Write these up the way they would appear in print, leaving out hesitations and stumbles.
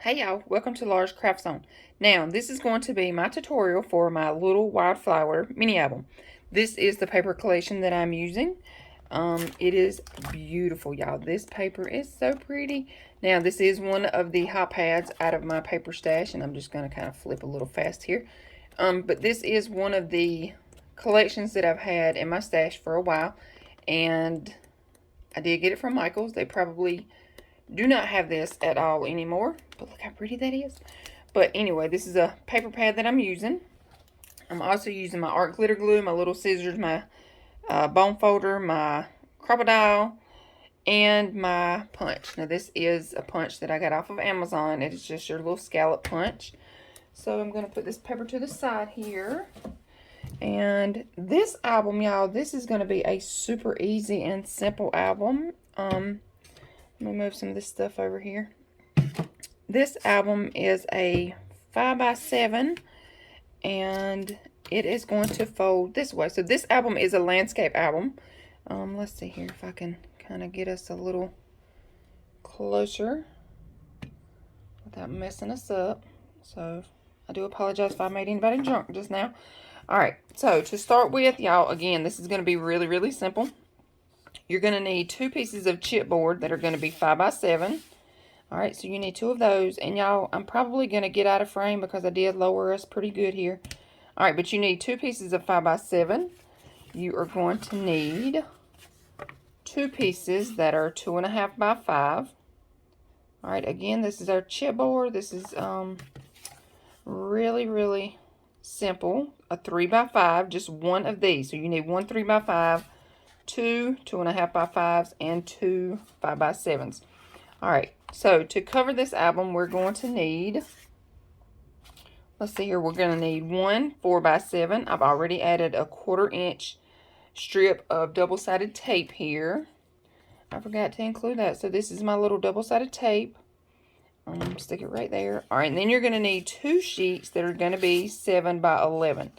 Hey y'all, welcome to Laura's Craft Zone. Now, this is going to be my tutorial for my Little Wildflower mini album. This is the paper collection that I'm using. It is beautiful, y'all. This paper is so pretty. Now, this is one of the hot pads out of my paper stash, and I'm just going to kind of flip a little fast here. But this is one of the collections that I've had in my stash for a while, and I did get it from Michael's. They probably do not have this at all anymore, but look how pretty that is. But anyway, this is a paper pad that I'm using. I'm also using my art glitter glue, my little scissors, my bone folder, my crocodile, and my punch. Now this is a punch that I got off of Amazon. It is just your little scallop punch. So I'm going to put this paper to the side here. And this album, y'all, this is going to be a super easy and simple album. Let me move some of this stuff over here. This album is a 5x7 and it is going to fold this way. So this album is a landscape album. Let's see here if I can kind of get us a little closer without messing us up. So I do apologize if I made anybody drunk just now. Alright, so to start with, y'all, again, this is going to be really, really simple. You're going to need 2 pieces of chipboard that are going to be 5x7. Alright, so you need 2 of those. And y'all, I'm probably going to get out of frame because I did lower us pretty good here. Alright, but you need 2 pieces of 5x7. You are going to need 2 pieces that are 2.5 by 5. Alright, again, this is our chipboard. This is really, really simple. A 3 by 5, just one of these. So you need 1 3 by 5. 2 2.5 by 5s, and 2 5 by 7s. Alright, so to cover this album, we're going to need, let's see here, we're going to need 1 4 by 7. I've already added a 1/4 inch strip of double-sided tape here. I forgot to include that. So this is my little double-sided tape. Stick it right there. Alright, and then you're going to need 2 sheets that are going to be 7 by 11.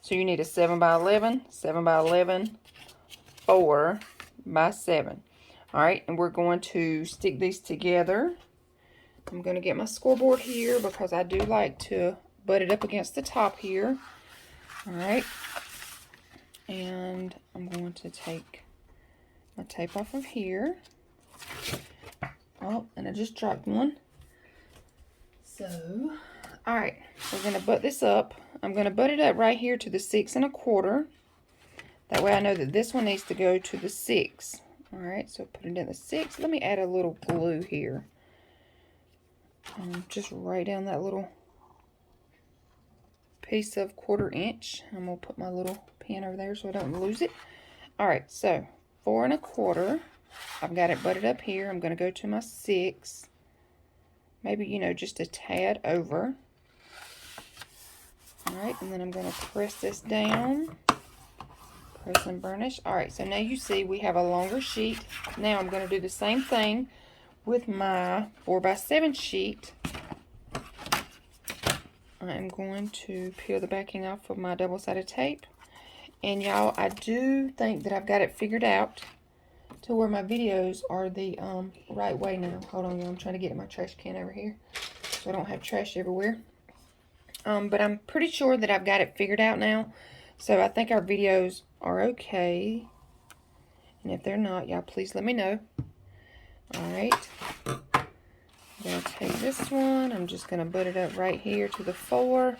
So you need a 7 by 11, 7 by 11, 4 by 7. Alright, and we're going to stick these together. I'm going to get my scoreboard here because I do like to butt it up against the top here. Alright, and I'm going to take my tape off of here. Oh, and I just dropped one. So, alright, we're going to butt this up. I'm going to butt it up right here to the 6 1/4. That way I know that this one needs to go to the 6. Alright, so put it in the 6. Let me add a little glue here. Just right down that little piece of 1/4 inch. I'm going to put my little pen over there so I don't lose it. Alright, so 4 1/4. I've got it butted up here. I'm going to go to my 6. Maybe, you know, just a tad over. Alright, and then I'm going to press this down. Press and burnish. Alright, so now you see we have a longer sheet. Now I'm going to do the same thing with my 4 by 7 sheet. I'm going to peel the backing off of my double-sided tape. And y'all, I do think that I've got it figured out to where my videos are the right way now. Hold on, y'all. I'm trying to get in my trash can over here so I don't have trash everywhere. But I'm pretty sure that I've got it figured out now. So I think our videos are okay. And if they're not, y'all please let me know. Alright. I'm going to take this one. I'm just going to butt it up right here to the 4.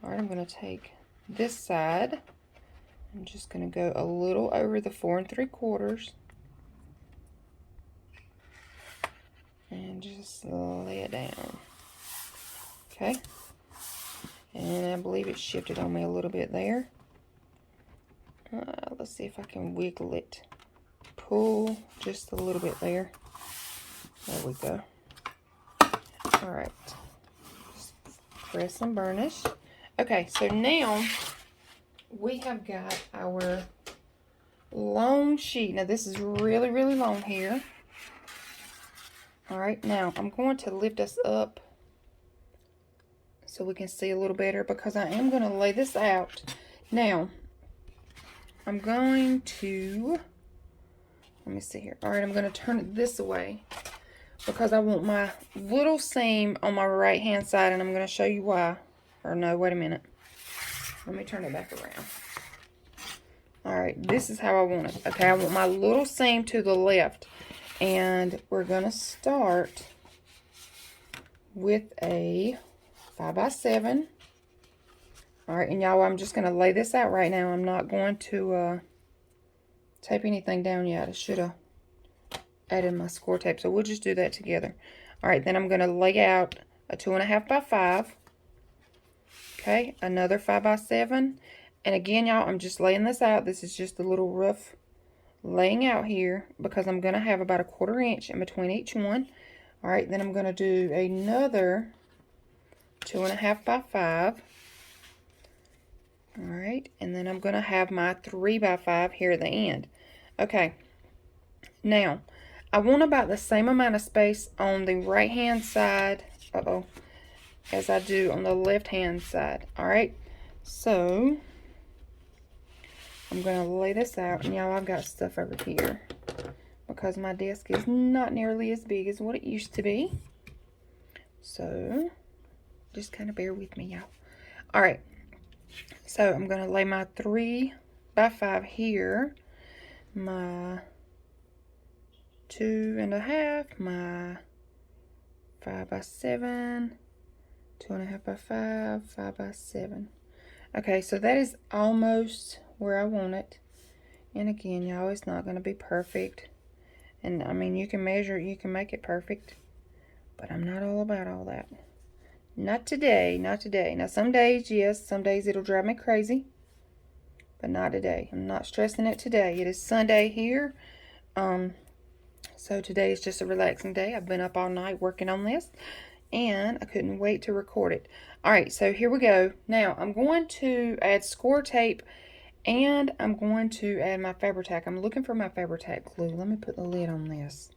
Alright, I'm going to take this side. I'm just going to go a little over the 4 3/4. And just lay it down. Okay. And I believe it shifted on me a little bit there. Let's see if I can wiggle it. Pull just a little bit there. There we go. Alright. Press and burnish. Okay, so now we have got our long sheet. Now this is really, really long here. Alright, now I'm going to lift us up so we can see a little better because I am going to lay this out. Now, I'm going to, let me see here. Alright, I'm going to turn it this way because I want my little seam on my right hand side, and I'm going to show you why. Or no, wait a minute. Let me turn it back around. Alright, this is how I want it. Okay, I want my little seam to the left. And we're going to start with a 5x7. Alright, and y'all, I'm just going to lay this out right now. I'm not going to tape anything down yet. I should have added my score tape, so we'll just do that together. Alright, then I'm going to lay out a 2.5x5. Okay, another 5x7. And again, y'all, I'm just laying this out. This is just a little rough laying out here because I'm going to have about a 1/4 inch in between each one. Alright, then I'm going to do another 2.5x5. Alright, and then I'm going to have my 3x5 here at the end. Okay, now, I want about the same amount of space on the right hand side, as I do on the left hand side. Alright, so I'm going to lay this out, and y'all, I've got stuff over here because my desk is not nearly as big as what it used to be. So, just kind of bear with me, y'all. Alright, so I'm going to lay my 3x5 here, my 2.5, my 5x7, 2.5x5, 5x7. Okay, so that is almost where I want it. And again, y'all, it's not going to be perfect. And I mean, you can measure it, you can make it perfect. But I'm not all about all that. Not today, not today. Now, some days, yes, some days it'll drive me crazy. But not today. I'm not stressing it today. It is Sunday here. So today is just a relaxing day. I've been up all night working on this. And I couldn't wait to record it. Alright, so here we go. Now, I'm going to add score tape. And I'm going to add my Fabri-Tac. I'm looking for my Fabri-Tac glue. Let me put the lid on this.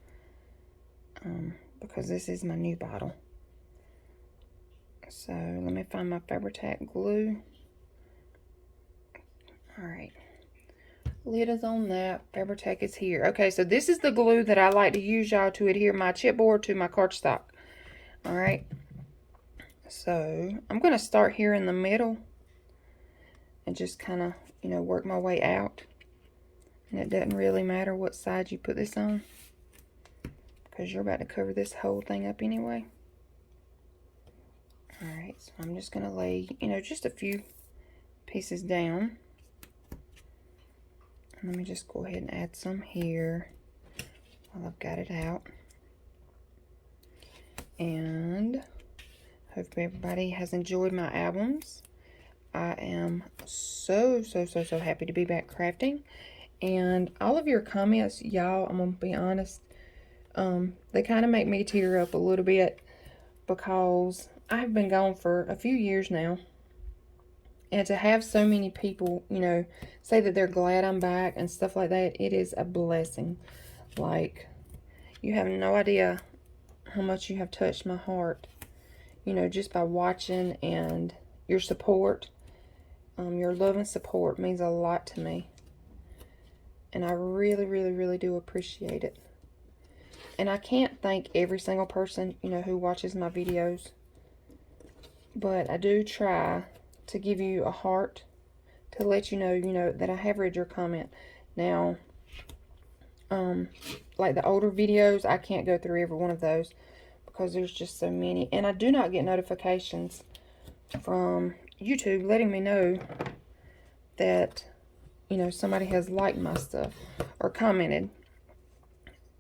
Because this is my new bottle. So, let me find my Fabri-Tac glue. Alright. Lid is on that. Fabri-Tac is here. Okay, so this is the glue that I like to use, y'all, to adhere my chipboard to my cardstock. Alright. So, I'm going to start here in the middle. And just kind of, you know, work my way out. And it doesn't really matter what side you put this on, because you're about to cover this whole thing up anyway. Alright, so I'm just going to lay, you know, just a few pieces down. And let me just go ahead and add some here while I've got it out. And hope everybody has enjoyed my albums. I am so happy to be back crafting. And all of your comments, y'all, I'm going to be honest, they kind of make me tear up a little bit because I've been gone for a few years now. And to have so many people, you know, say that they're glad I'm back and stuff like that, it is a blessing. Like, you have no idea how much you have touched my heart, you know, just by watching, and your support. Your love and support means a lot to me. And I really do appreciate it. And I can't thank every single person, you know, who watches my videos. But I do try to give you a heart to let you know, that I have read your comment. Now, like the older videos, I can't go through every one of those because there's just so many. And I do not get notifications from YouTube letting me know that, you know, somebody has liked my stuff or commented.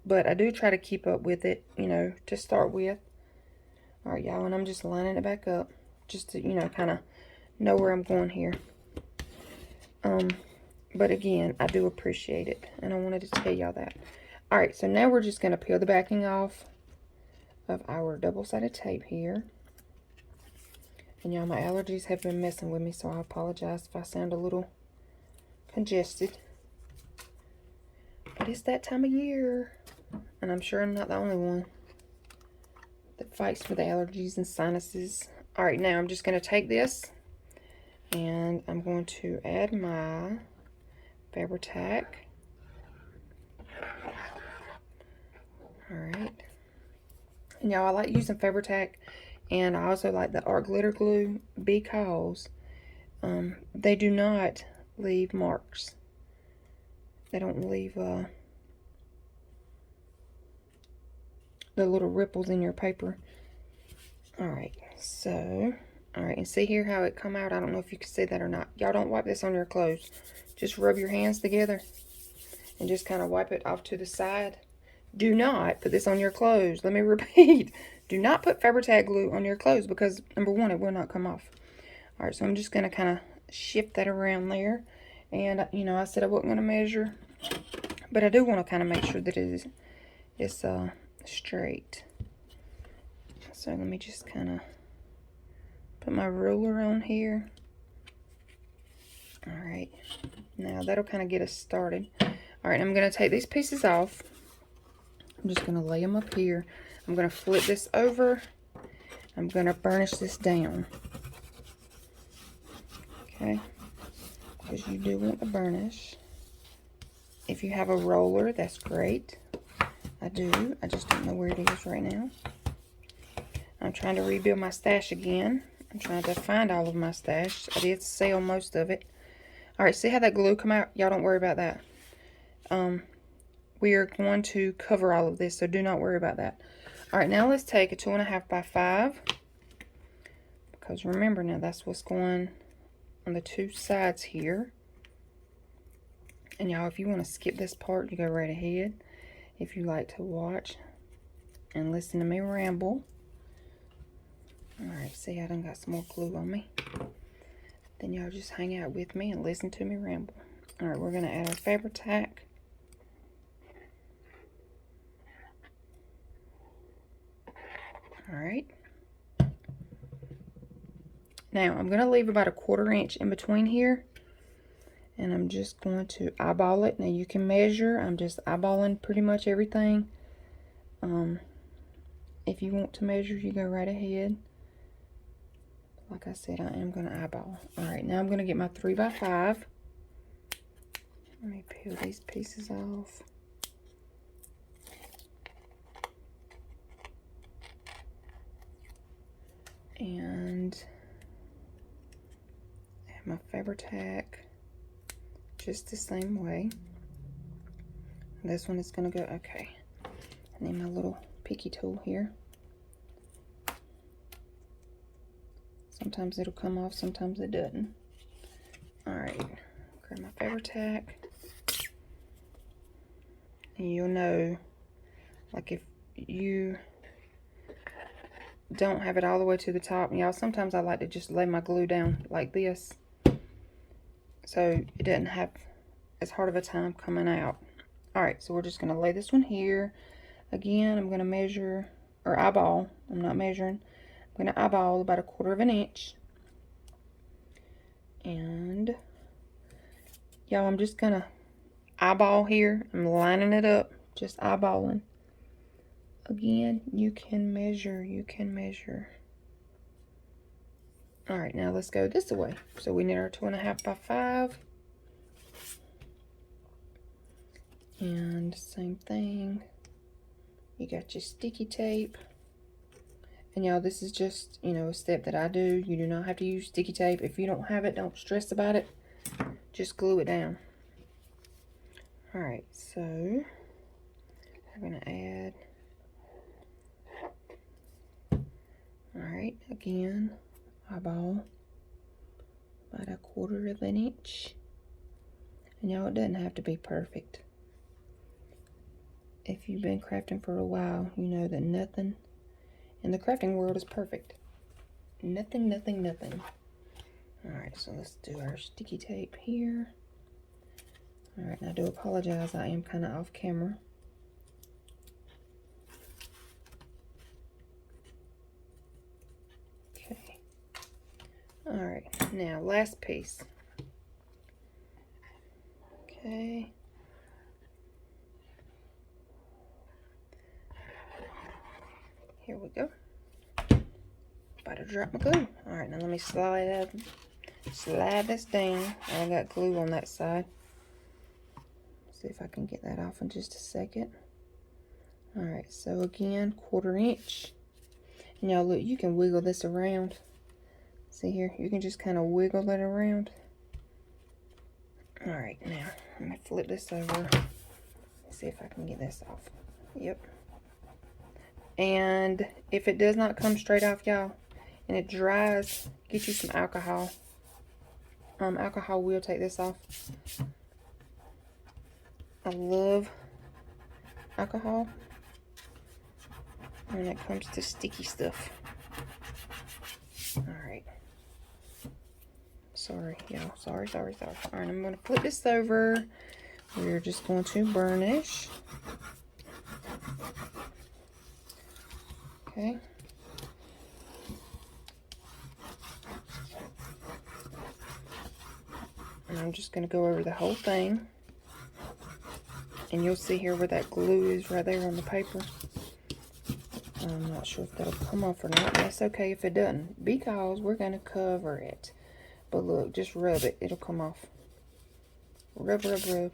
But I do try to keep up with it, you know, to start with. Alright, y'all, and I'm just lining it back up just to, you know, kind of know where I'm going here. But again, I do appreciate it, and I wanted to tell y'all that. Alright, so now we're just going to peel the backing off of our double-sided tape here. And y'all, my allergies have been messing with me, so I apologize if I sound a little congested. But it's that time of year, and I'm sure I'm not the only one that fights for the allergies and sinuses. Alright, now I'm just going to take this, and I'm going to add my Fabri-Tac. Alright. And y'all, I like using Fabri-Tac, and I also like the art glitter glue because they do not leave marks. They don't leave the little ripples in your paper. Alright, so, alright, and see here how it come out? I don't know if you can see that or not. Y'all don't wipe this on your clothes. Just rub your hands together and just kind of wipe it off to the side. Do not put this on your clothes. Let me repeat. Do not put Fabri-Tac glue on your clothes because, number one, it will not come off. Alright, so I'm just going to kind of shift that around there. And, you know, I said I wasn't going to measure, but I do want to kind of make sure that it's straight. So let me just kind of put my ruler on here. Alright, now that'll kind of get us started. Alright, I'm going to take these pieces off. I'm just going to lay them up here. I'm going to flip this over. I'm going to burnish this down. Okay, because you do want the burnish. If you have a roller, that's great. I do. I just don't know where it is right now. I'm trying to rebuild my stash again. I'm trying to find all of my stash. I did sell most of it. Alright, see how that glue come out? Y'all don't worry about that. We are going to cover all of this, so do not worry about that. Alright, now let's take a 2.5 by 5. Because remember now, that's what's going on the two sides here. And y'all, if you want to skip this part, you go right ahead. If you like to watch and listen to me ramble. Alright, see, I done got some more glue on me. Then y'all just hang out with me and listen to me ramble. Alright, we're going to add our Fabri-Tac. Alright. Now, I'm going to leave about a 1/4 inch in between here. And I'm just going to eyeball it. Now, you can measure. I'm just eyeballing pretty much everything. If you want to measure, you go right ahead. Like I said, I am going to eyeball. Alright, now I'm going to get my 3 by 5. Let me peel these pieces off. And add my Fabri-Tac just the same way. This one is going to go, okay. I need my little picky tool here. Sometimes it'll come off, sometimes it doesn't. Alright, grab my Fabri-Tac. And you'll know, like if you don't have it all the way to the top, y'all, sometimes I like to just lay my glue down like this. So it doesn't have as hard of a time coming out. Alright, so we're just going to lay this one here. Again, I'm going to measure, or eyeball. I'm not measuring. I'm going to eyeball about a 1/4 inch. And, y'all, I'm just going to eyeball here. I'm lining it up, just eyeballing. Again, you can measure, you can measure. Alright, now let's go this way. So we need our 2.5 by 5. And same thing. You got your sticky tape. And y'all, this is just, you know, a step that I do. You do not have to use sticky tape. If you don't have it, don't stress about it. Just glue it down. Alright, so I'm going to add. Alright, again, eyeball about a 1/4 inch. And y'all, it doesn't have to be perfect. If you've been crafting for a while, you know that nothing in the crafting world is perfect. Nothing, nothing, nothing. Alright, so let's do our sticky tape here. Alright, and I do apologize, I am kind of off camera. Okay. Alright, now last piece. Okay. Here we go. About to drop my glue. Alright, now let me slide this down. I got glue on that side. See if I can get that off in just a second. Alright, so again, 1/4 inch. Now look, you can wiggle this around. See here, you can just kind of wiggle it around. All right, now let me flip this over. Let's see if I can get this off. Yep. And if it does not come straight off, y'all, and it dries, get you some alcohol. Alcohol will take this off. I love alcohol when it comes to sticky stuff. All right. Sorry, y'all. Sorry. All right, I'm going to flip this over. We're just going to burnish. Okay. And I'm just going to go over the whole thing. And you'll see here where that glue is right there on the paper. I'm not sure if that'll come off or not. That's okay if it doesn't, because we're going to cover it. But look, just rub it. It'll come off. Rub, rub, rub.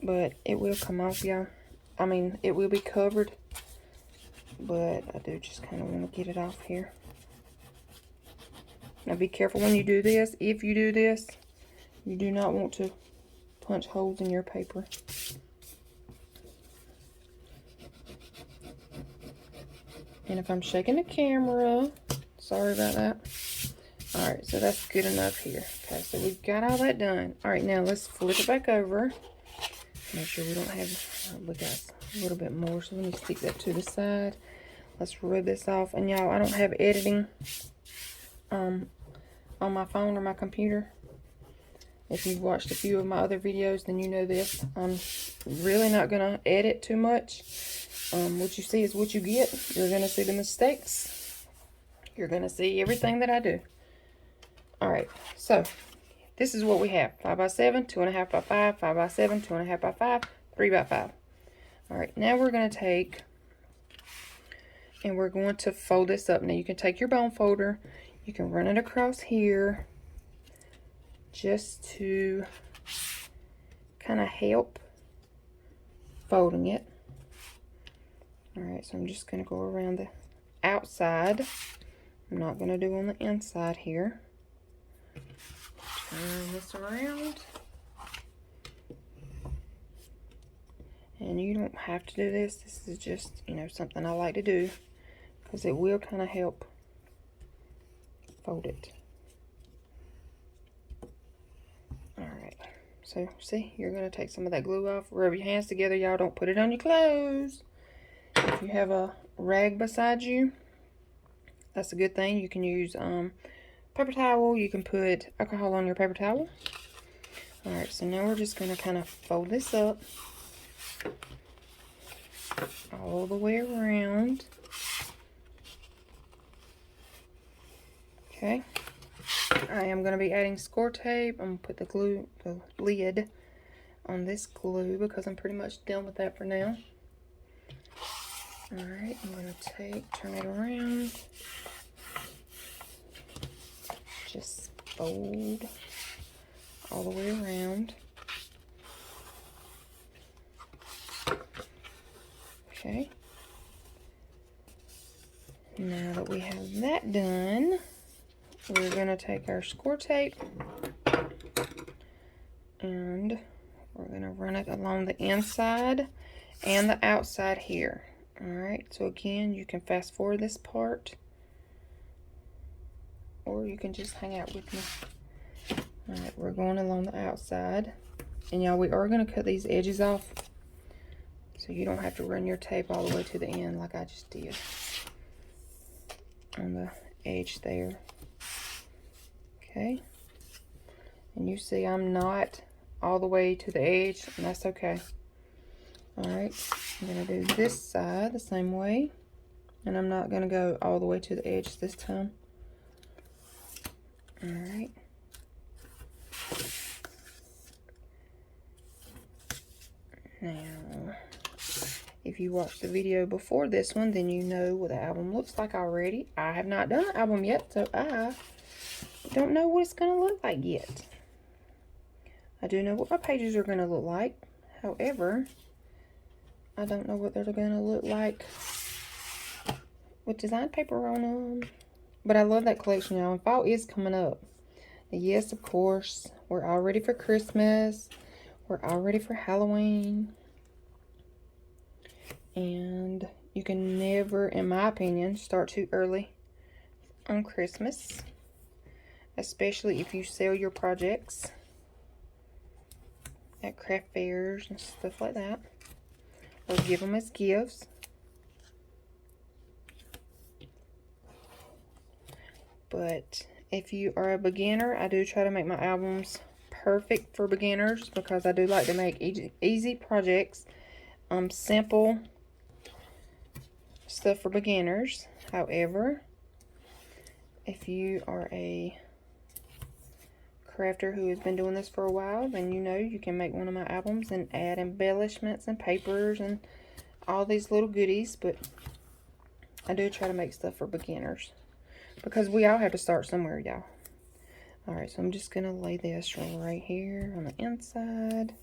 But it will come off, y'all. I mean, it will be covered. But I do just kind of want to get it off here. Now be careful when you do this. If you do this, you do not want to punch holes in your paper. And if I'm shaking the camera, sorry about that. All right, so that's good enough here. Okay, so we've got all that done. All right, now let's flip it back over. Make sure we don't have, we got a little bit more, so let me stick that to the side. Let's rub this off. And y'all, I don't have editing on my phone or my computer. If you've watched a few of my other videos, then you know this. I'm really not gonna edit too much. What you see is what you get. You're gonna see the mistakes. You're gonna see everything that I do. All right, so this is what we have: 5x7, 2.5 by 5, 5x7, 2.5 by 5, 3 by 5. All right, now we're gonna take and we're going to fold this up. Now you can take your bone folder, you can run it across here just to kind of help folding it. All right, so I'm just going to go around the outside. I'm not going to do on the inside here. Turn this around. And you don't have to do this. This is just, you know, something I like to do because it will kind of help fold it. All right, so see, you're going to take some of that glue off. Rub your hands together, y'all. Don't put it on your clothes. If you have a rag beside you, that's a good thing. You can use paper towel. You can put alcohol on your paper towel. All right, so now we're just going to kind of fold this up all the way around. Okay. I am going to be adding score tape. I'm going to put the lid on this glue because I'm pretty much done with that for now. All right, I'm going to turn it around. Just fold all the way around. Okay. Now that we have that done, we're going to take our score tape and we're going to run it along the inside and the outside here. All right, so again, you can fast forward this part or you can just hang out with me. All right, we're going along the outside. And y'all, we are going to cut these edges off so you don't have to run your tape all the way to the end like I just did on the edge there. Okay, and you see I'm not all the way to the edge, and that's okay. All right, I'm gonna do this side the same way, and I'm not gonna go all the way to the edge this time. All right. Now, if you watched the video before this one, then you know what the album looks like already. I have not done an album yet, so I don't know what it's going to look like yet. I do know what my pages are going to look like. However, I don't know what they're gonna look like with design paper on them. But I love that collection, y'all. And fall is coming up. And yes, of course, we're all ready for Christmas. We're all ready for Halloween. And you can never, in my opinion, start too early on Christmas. Especially if you sell your projects at craft fairs and stuff like that. Or give them as gifts. But if you are a beginner, I do try to make my albums perfect for beginners because I do like to make easy projects, simple stuff for beginners. However, if you are a crafter who has been doing this for a while, then you know you can make one of my albums and add embellishments and papers and all these little goodies. But I do try to make stuff for beginners because we all have to start somewhere, y'all. Alright, so I'm just going to lay this right here on the inside.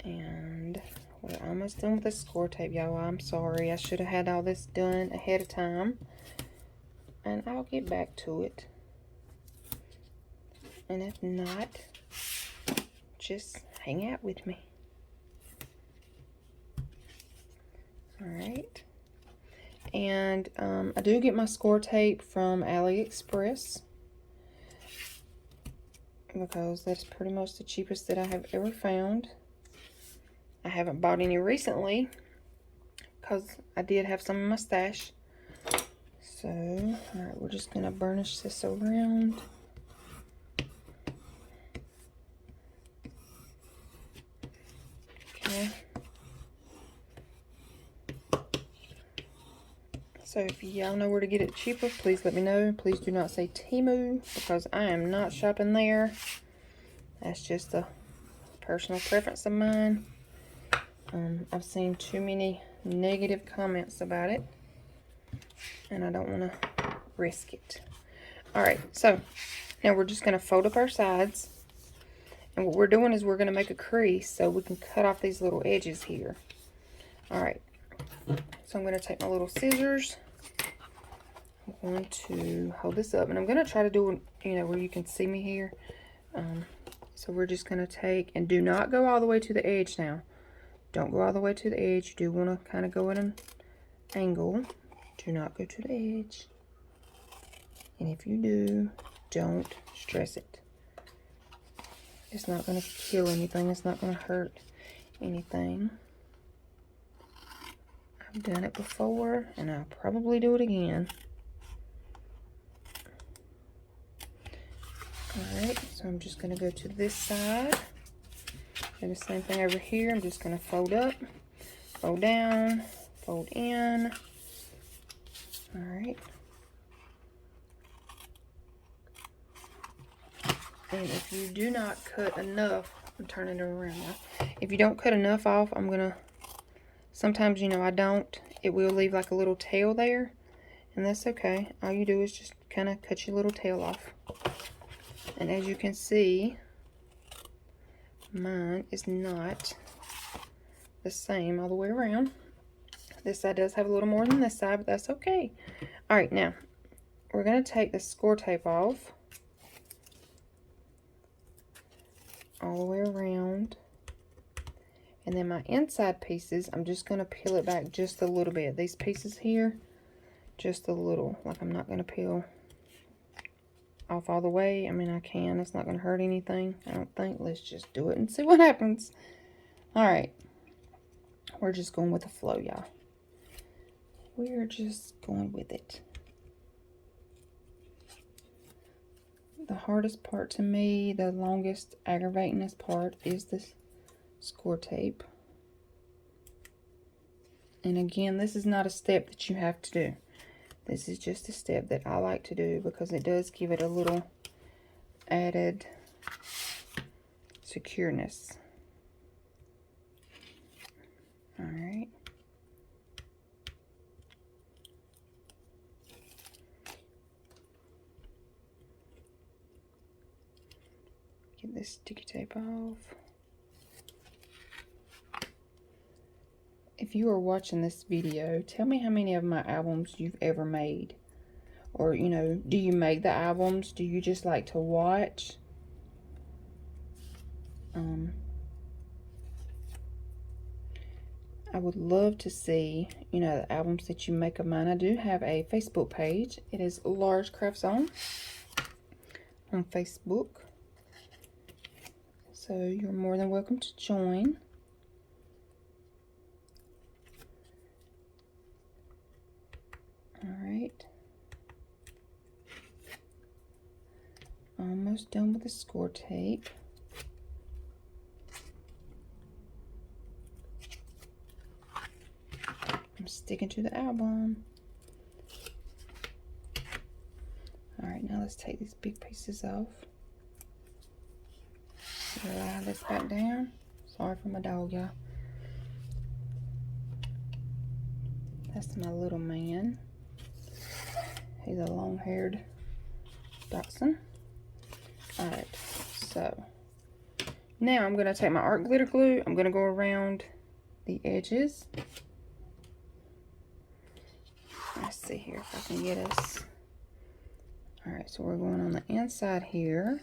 And we're almost done with the score tape, y'all. I'm sorry. I should have had all this done ahead of time. And I'll get back to it. And if not, just hang out with me. Alright. And I do get my score tape from AliExpress because that's pretty much the cheapest that I have ever found. I haven't bought any recently because I did have some in my stash. So, alright, we're just going to burnish this around. Okay. So if y'all know where to get it cheaper, please let me know. Please do not say Temu because I am not shopping there. That's just a personal preference of mine. I've seen too many negative comments about it, and I don't want to risk it. Alright, so now we're just going to fold up our sides. And what we're doing is we're going to make a crease so we can cut off these little edges here. Alright, so I'm going to take my little scissors. I'm going to hold this up, and I'm going to try to do it, you know, where you can see me here. So we're just going to take, and do not go all the way to the edge now. Don't go all the way to the edge. You do want to kind of go at an angle. Do not go to the edge. And if you do, don't stress it. It's not going to kill anything. It's not going to hurt anything. I've done it before, and I'll probably do it again. Alright, so I'm just going to go to this side. Do the same thing over here. I'm just going to fold up, fold down, fold in. Alright. And if you do not cut enough, I'm turning it around now. If you don't cut enough off, I'm going to, sometimes, you know, I don't. It will leave like a little tail there. And that's okay. All you do is just kind of cut your little tail off. And as you can see, mine is not the same all the way around. This side does have a little more than this side, but that's okay. Alright, now, we're going to take the score tape off. All the way around. And then my inside pieces, I'm just going to peel it back just a little bit. These pieces here, just a little. Like, I'm not going to peel off all the way. I mean, I can. It's not going to hurt anything, I don't think. Let's just do it and see what happens. Alright. We're just going with the flow, y'all. We're just going with it. The hardest part to me, the longest aggravatingest part, is this score tape. And again, this is not a step that you have to do. This is just a step that I like to do because it does give it a little added secureness. Alright. Get this sticky tape off. if you are watching this video, tell me how many of my albums you've ever made. Or, you know, do you make the albums? Do you just like to watch? I would love to see, you know, the albums that you make of mine. I do have a Facebook page. It is Large Craft Zone on Facebook. So you're more than welcome to join. All right. Almost done with the score tape. I'm sticking to the album. All right, now let's take these big pieces off. Slide this back down. Sorry for my dog, y'all. That's my little man. He's a long-haired dachshund. All right, so now I'm gonna take my art glitter glue. I'm gonna go around the edges. Let's see here if I can get us. All right, so we're going on the inside here.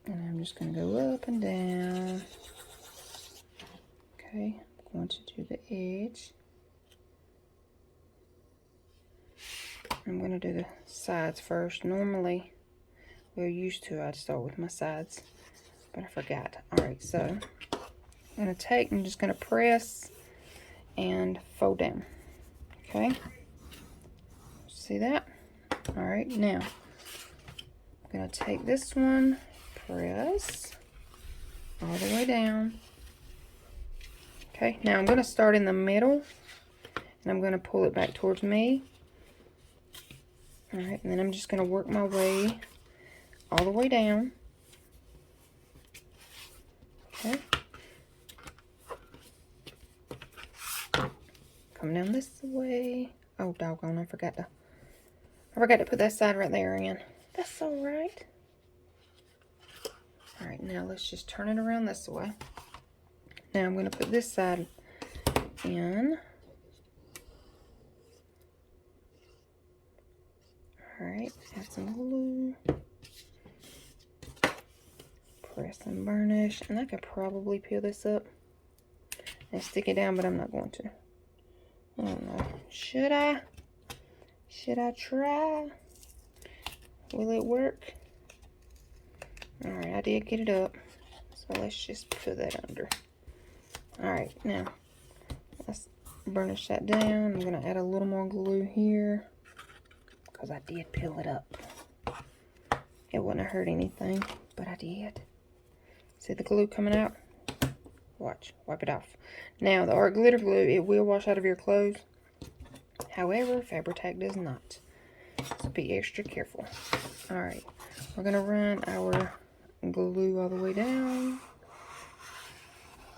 And I'm just going to go up and down. Okay, I'm going to do the edge. I'm going to do the sides first. Normally, we're used to, I'd start with my sides, but I forgot. All right, so I'm going to take, I'm just going to press and fold down. Okay, see that? All right, now I'm going to take this one, press all the way down. Okay, now I'm going to start in the middle and I'm going to pull it back towards me. All right, and then I'm just going to work my way all the way down. Okay. Come down this way. Oh, doggone, I forgot to put that side right there in. That's all right. All right, now let's just turn it around this way. Now I'm going to put this side in. All right, add some glue. Press and burnish. And I could probably peel this up and stick it down, but I'm not going to. I don't know. Should I? Should I try? Will it work? Alright, I did get it up. So let's just put that under. Alright, now let's burnish that down. I'm going to add a little more glue here because I did peel it up. It wouldn't have hurt anything, but I did. See the glue coming out? Watch, wipe it off. Now, the art glitter glue, it will wash out of your clothes. However, Fabri-Tac does not. So be extra careful. Alright, we're going to run our glue all the way down.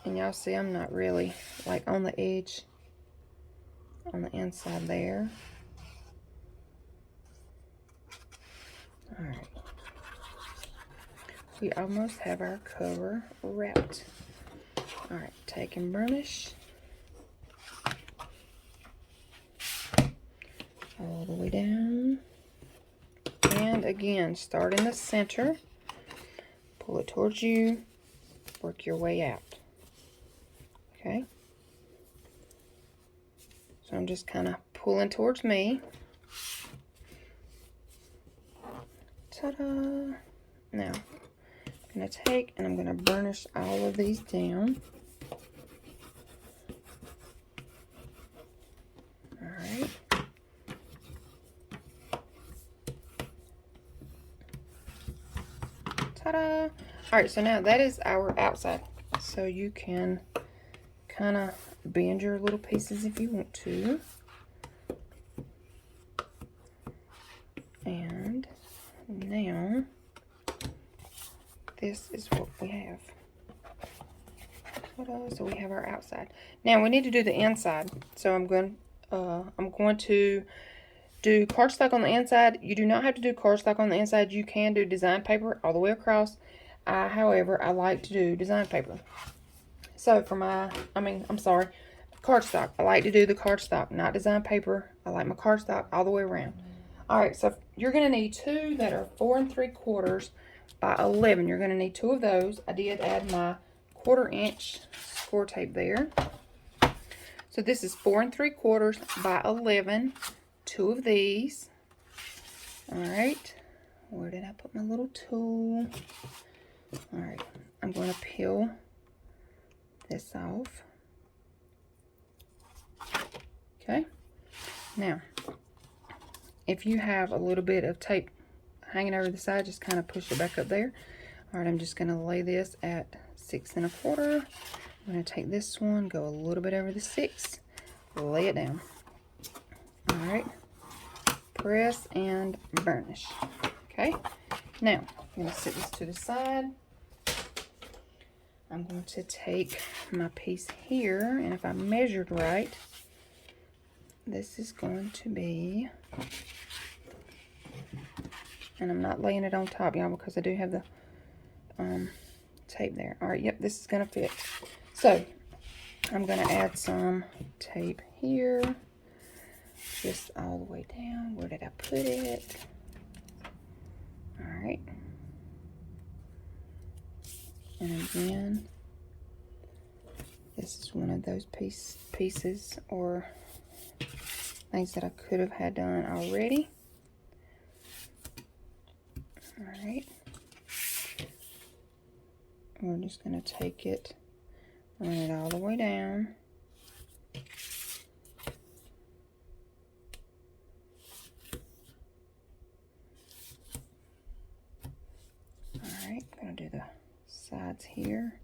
And y'all see I'm not really like on the edge, on the inside there. Alright. We almost have our cover wrapped. Alright, take and burnish. All the way down. And again, start in the center. Pull it towards you. Work your way out. Okay. So I'm just kind of pulling towards me. Ta-da! Now, I'm going to take and I'm going to burnish all of these down. Alright. Ta-da! Alright, so now that is our outside. So you can kind of bend your little pieces if you want to. And now, this is what we have. So we have our outside. Now we need to do the inside. So I'm going to do cardstock on the inside. You do not have to do cardstock on the inside. You can do design paper all the way across. However, I like to do design paper. So for my, I'm sorry, cardstock. I like to do the cardstock, not design paper. I like my cardstock all the way around. All right, so you're going to need two that are 4 3/4 by 11. You're going to need two of those. I did add my 1/4 inch score tape there. So this is 4 3/4 by 11. Two of these. All right, where did I put my little tool? All right, I'm going to peel this off. Okay, now if you have a little bit of tape hanging over the side, just kind of push it back up there. All right, I'm just going to lay this at 6 1/4. I'm going to take this one, go a little bit over the 6, lay it down. All right, press and burnish. Okay, now I'm going to set this to the side. I'm going to take my piece here, and if I measured right, this is going to be, and I'm not laying it on top, y'all, because I do have the tape there. All right, yep, this is going to fit. So I'm going to add some tape here, just all the way down. Where did I put it? All right. And again, this is one of those pieces or things that I could have had done already. All right. We're just going to take it, run it all the way down. All right, I'm going to do the sides here.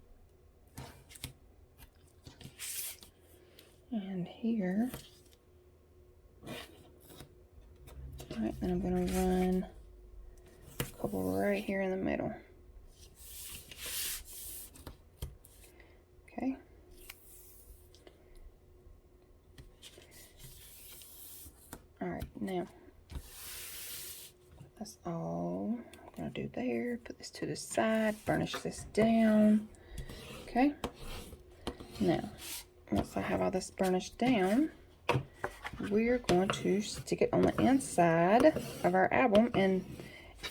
And here. All right, then I'm going to run a couple right here in the middle. Okay. All right, now that's all I'm going to do there. Put this to the side, burnish this down. Okay. Now, once I have all this burnished down, we're going to stick it on the inside of our album, and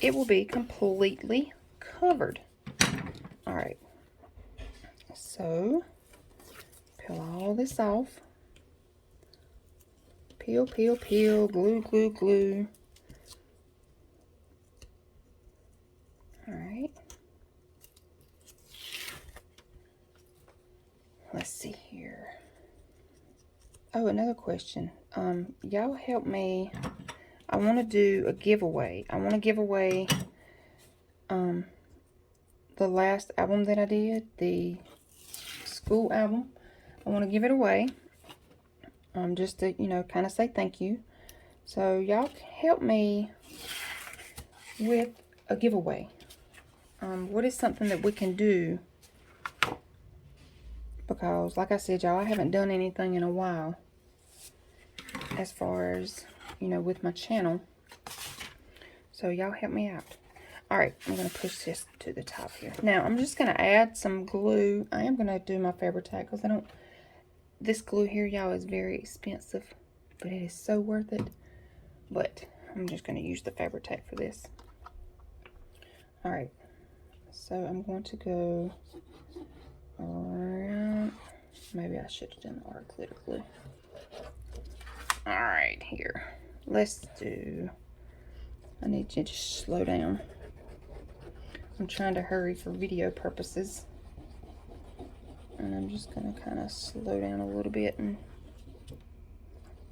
it will be completely covered. All right. So, peel all this off. Peel, peel, peel, glue, glue, glue. All right. Let's see here. Oh, another question. Y'all help me. I want to do a giveaway. I want to give away the last album that I did, the school album. I want to give it away. Just to, you know, kind of say thank you. So y'all help me with a giveaway. What is something that we can do? Because, like I said, y'all, I haven't done anything in a while as far as, you know, with my channel. So y'all help me out. All right, I'm going to push this to the top here. Now, I'm just going to add some glue. I am going to do my Fabri-Tac because I don't, this glue here, y'all, is very expensive, but it is so worth it. But I'm just going to use the Fabri-Tac for this. All right, so I'm going to go around. Maybe I should have done the art glitter glue. All right, here. Let's do, I need you to slow down. I'm trying to hurry for video purposes. And I'm just going to kind of slow down a little bit and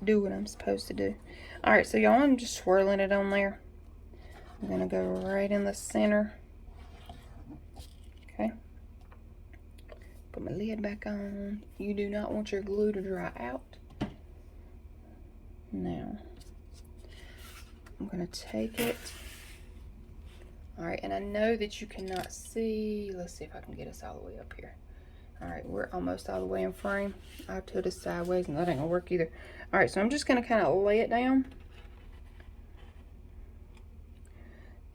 do what I'm supposed to do. All right, so y'all, I'm just swirling it on there. I'm going to go right in the center. Okay. Put my lid back on. You do not want your glue to dry out. Now, I'm going to take it. All right, and I know that you cannot see. Let's see if I can get us all the way up here. All right, we're almost all the way in frame. I tilted it sideways, and that ain't gonna work either. All right, so I'm just gonna kind of lay it down.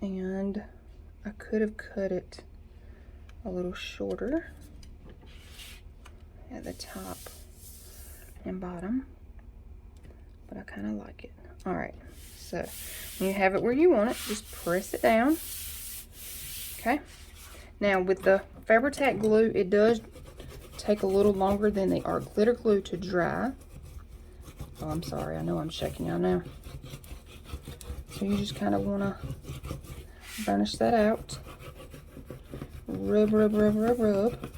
And I could have cut it a little shorter. at the top and bottom, but I kind of like it. All right, so when you have it where you want it, just press it down. Okay, now with the Fabri-Tac glue, it does take a little longer than the art glitter glue to dry. Oh, I'm sorry, I know I'm shaking y'all now. So you just kind of want to burnish that out. Rub, rub, rub, rub, rub.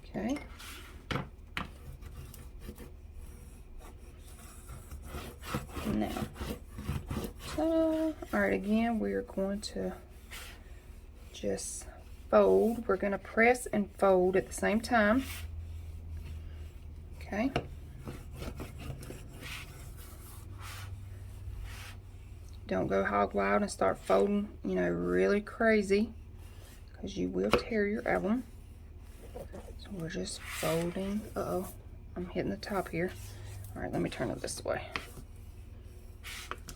Okay. Now, all right, again, we're going to just fold. We're going to press and fold at the same time. Okay. Don't go hog wild and start folding, you know, really crazy, because you will tear your album. So we're just folding. Uh-oh, I'm hitting the top here. All right, let me turn it this way.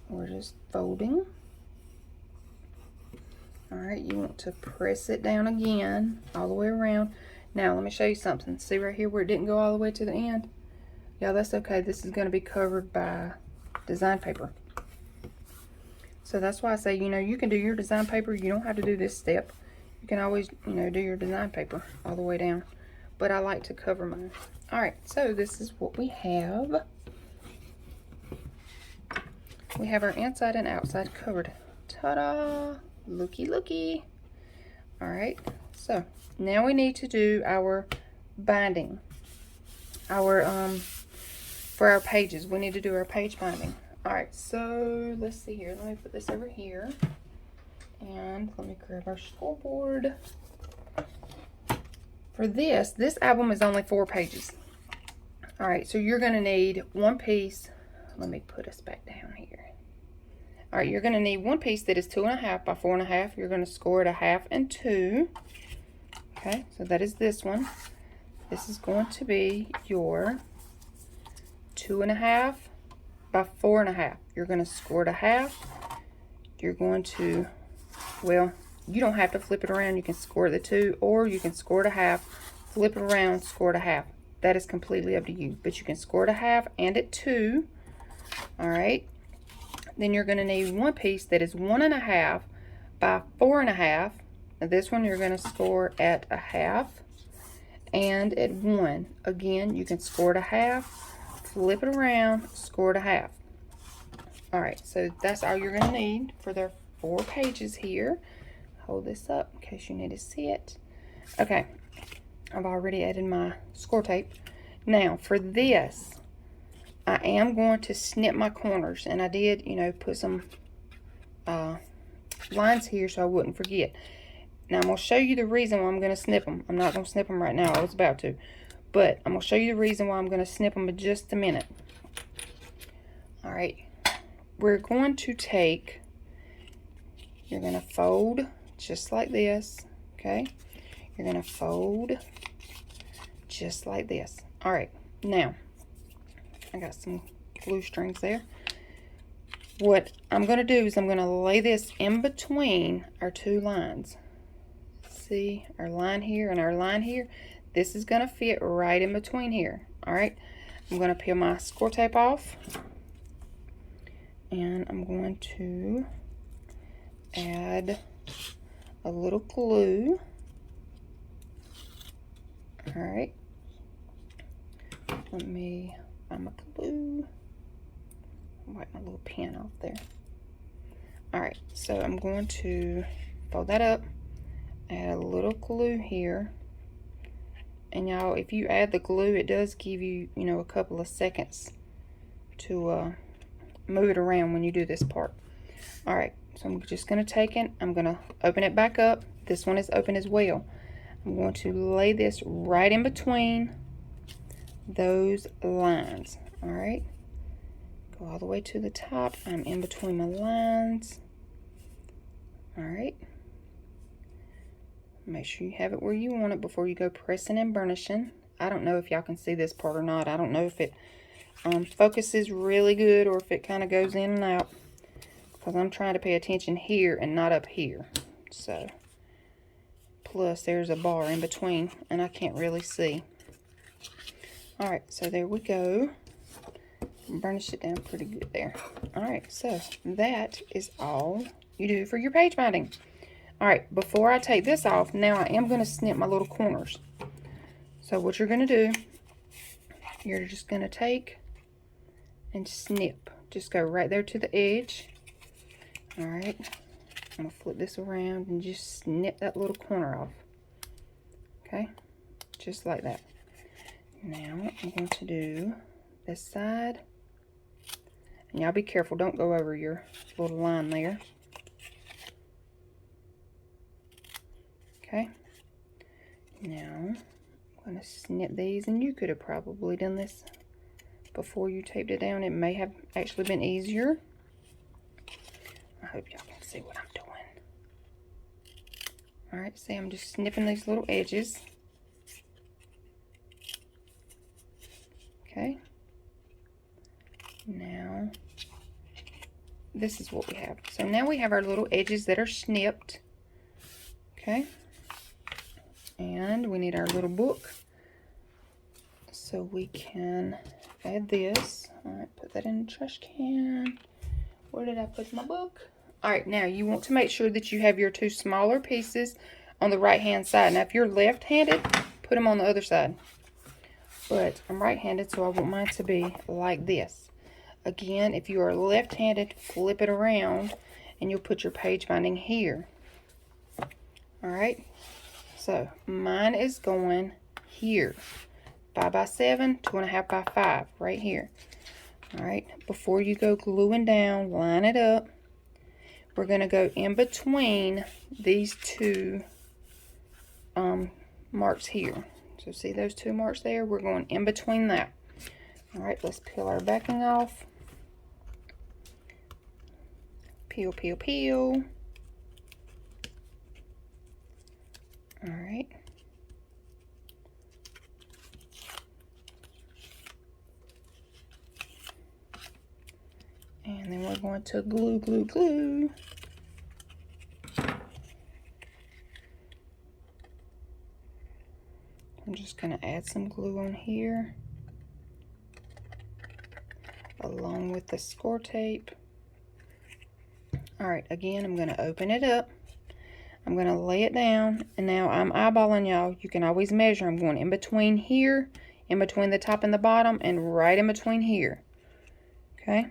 We're just folding. All right, you want to press it down again, all the way around. Now, let me show you something. See right here where it didn't go all the way to the end? Yeah, that's okay. This is going to be covered by design paper. So that's why I say, you know, you can do your design paper. You don't have to do this step. You can always, you know, do your design paper all the way down. But I like to cover mine. All right, so this is what we have. We have our inside and outside covered. Ta-da! Looky, looky. All right, so now we need to do our binding. For our pages, we need to do our page binding. All right, so let's see here. Let me put this over here. And let me grab our scoreboard. For this album is only 4 pages. All right, so you're gonna need one piece. Let me put us back down here. All right, you're gonna need one piece that is 2.5 by 4.5. You're gonna score it 1/2 and 2. Okay, so that is this one. This is going to be your 2.5 by 4.5. You're going to score it 1/2. You're going to, well, you don't have to flip it around. You can score the 2, or you can score it 1/2, flip it around, score it 1/2. That is completely up to you. But you can score it 1/2 and at 2. All right. Then you're going to need one piece that is 1.5 by 4.5. Now this one you're going to score at 1/2 and at 1. Again, you can score it 1/2, flip it around, score it 1/2. All right, so that's all you're going to need for the 4 pages here. Hold this up in case you need to see it. Okay, I've already added my score tape. Now for this, I am going to snip my corners, and I did, you know, put some lines here so I wouldn't forget. Now I'm going to show you the reason why I'm going to snip them. I'm not going to snip them right now. I was about to. But I'm going to show you the reason why I'm going to snip them in just a minute. All right. We're going to take, you're going to fold just like this. Okay. You're going to fold just like this. All right. Now, I got some glue strings there. What I'm going to do is I'm going to lay this in between our 2 lines. See our line here and our line here. This is going to fit right in between here. All right, I'm going to peel my score tape off, and I'm going to add a little glue. All right, let me find my glue. Wipe my little pen off there. All right, so I'm going to fold that up. Add a little glue here, and y'all, if you add the glue, it does give you, you know, a couple of seconds to move it around when you do this part. All right, so I'm just going to take it, I'm going to open it back up. This one is open as well. I'm going to lay this right in between those lines. All right, go all the way to the top. I'm in between my lines. All right. Make sure you have it where you want it before you go pressing and burnishing. I don't know if y'all can see this part or not. I don't know if it focuses really good or if it kind of goes in and out, because I'm trying to pay attention here and not up here. So plus there's a bar in between, and I can't really see. All right, so there we go. Burnish it down pretty good there. All right, so that is all you do for your page binding. All right, before I take this off, now I am going to snip my little corners. So what you're going to do, you're just going to take and snip. Just go right there to the edge. All right, I'm going to flip this around and just snip that little corner off. Okay, just like that. Now I'm going to do this side. And y'all be careful, don't go over your little line there. Okay. Now, I'm going to snip these, and you could have probably done this before you taped it down. It may have actually been easier. I hope y'all can see what I'm doing. Alright, see, I'm just snipping these little edges. Okay. Now, this is what we have. So now we have our little edges that are snipped. Okay. And we need our little book. So we can add this. Alright, put that in the trash can. Where did I put my book? Alright, now you want to make sure that you have your two smaller pieces on the right hand side. Now if you're left-handed, put them on the other side. But I'm right-handed, so I want mine to be like this. Again, if you are left-handed, flip it around and you'll put your page binding here. Alright, so mine is going here. 5 by 7, 2.5 by 5, right here. Alright, before you go gluing down, line it up. We're going to go in between these two marks here. So see those two marks there? We're going in between that. Alright, let's peel our backing off. Peel, peel, peel. Alright. And then we're going to glue, glue, glue. I'm just going to add some glue on here, along with the score tape. Alright, again, I'm going to open it up. I'm going to lay it down, and now I'm eyeballing y'all. You can always measure. I'm going in between here, in between the top and the bottom, and right in between here. Okay?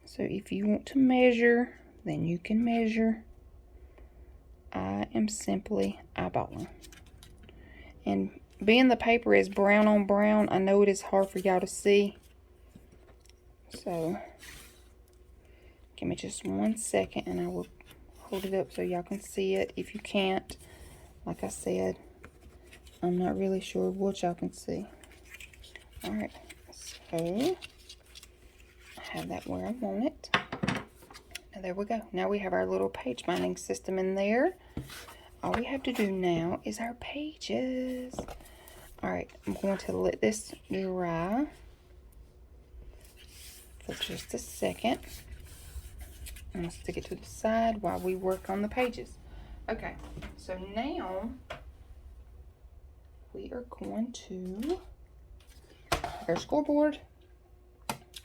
So if you want to measure, then you can measure. I am simply eyeballing. And being the paper is brown on brown, I know it is hard for y'all to see. So, give me just 1 second and I will hold it up so y'all can see it. If you can't, like I said, I'm not really sure what y'all can see. Alright, so I have that where I want it. And there we go. Now we have our little page binding system in there. All we have to do now is our pages. Alright, I'm going to let this dry for just a second. I'm going to stick it to the side while we work on the pages. Okay, so now we are going to take our scoreboard.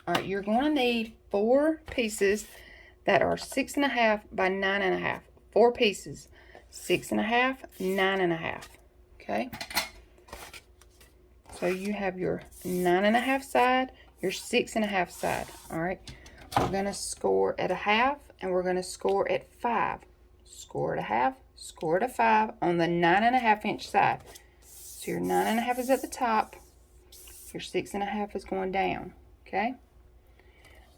Alright, you're going to need 4 pieces that are 6.5 by 9.5. 4 pieces. 6.5, 9.5. Okay? So you have your 9.5 side, your 6.5 side. Alright? We're going to score at a half, and we're going to score at 5. Score at a half, score at a 5 on the 9.5 inch side. So your 9.5 is at the top, your 6.5 is going down. Okay?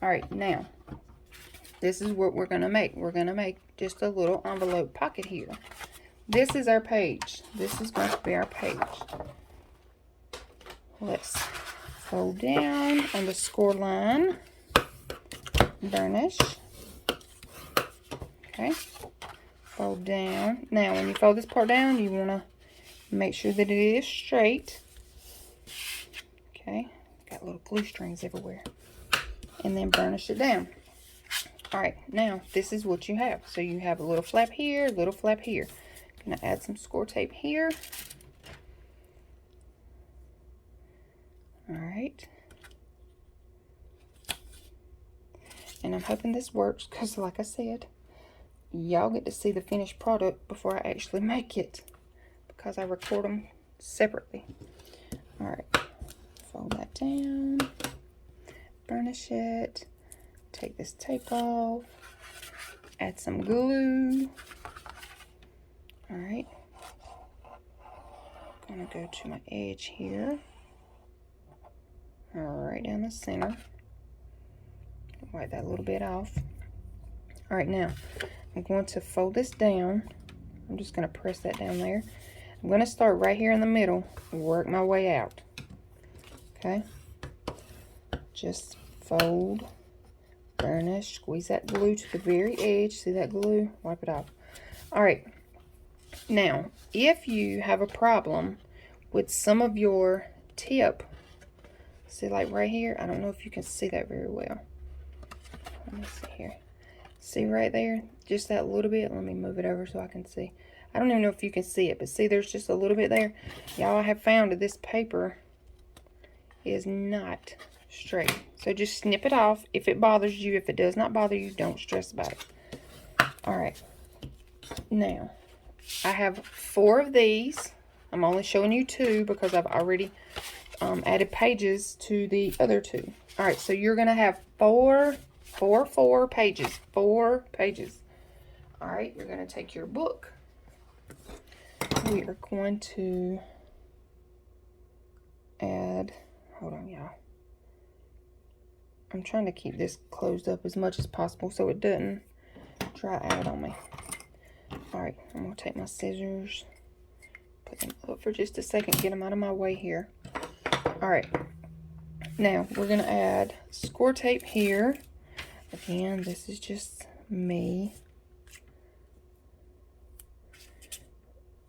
Alright, now, this is what we're going to make. We're going to make just a little envelope pocket here. This is our page. This is going to be our page. Let's fold down on the score line. Burnish. Okay. Fold down. Now, when you fold this part down, you want to make sure that it is straight. Okay. Got little glue strings everywhere. And then burnish it down. All right, now this is what you have. So you have a little flap here, little flap here. Gonna add some score tape here. All right. And I'm hoping this works because, like I said, y'all get to see the finished product before I actually make it, because I record them separately. All right, fold that down, burnish it, take this tape off, add some glue. All right, I'm gonna go to my edge here, right down the center, wipe that little bit off. All right, now I'm going to fold this down. I'm just going to press that down there. I'm going to start right here in the middle and work my way out. Okay? Just fold, burnish, squeeze that glue to the very edge. See that glue? Wipe it off. All right. Now, if you have a problem with some of your tip, see, like right here, I don't know if you can see that very well. Let me see here. See right there? Just that little bit. Let me move it over so I can see. I don't even know if you can see it, but see, there's just a little bit there. Y'all, I have found that this paper is not straight. So just snip it off if it bothers you. If it does not bother you, don't stress about it. All right. Now, I have 4 of these. I'm only showing you 2 because I've already added pages to the other 2. All right, so you're going to have 4 pages. 4 pages. All right, you're going to take your book. We are going to add, hold on, y'all. I'm trying to keep this closed up as much as possible so it doesn't dry out on me. All right, I'm going to take my scissors, put them up for just a second, get them out of my way here. All right, now we're going to add score tape here. Again, this is just me.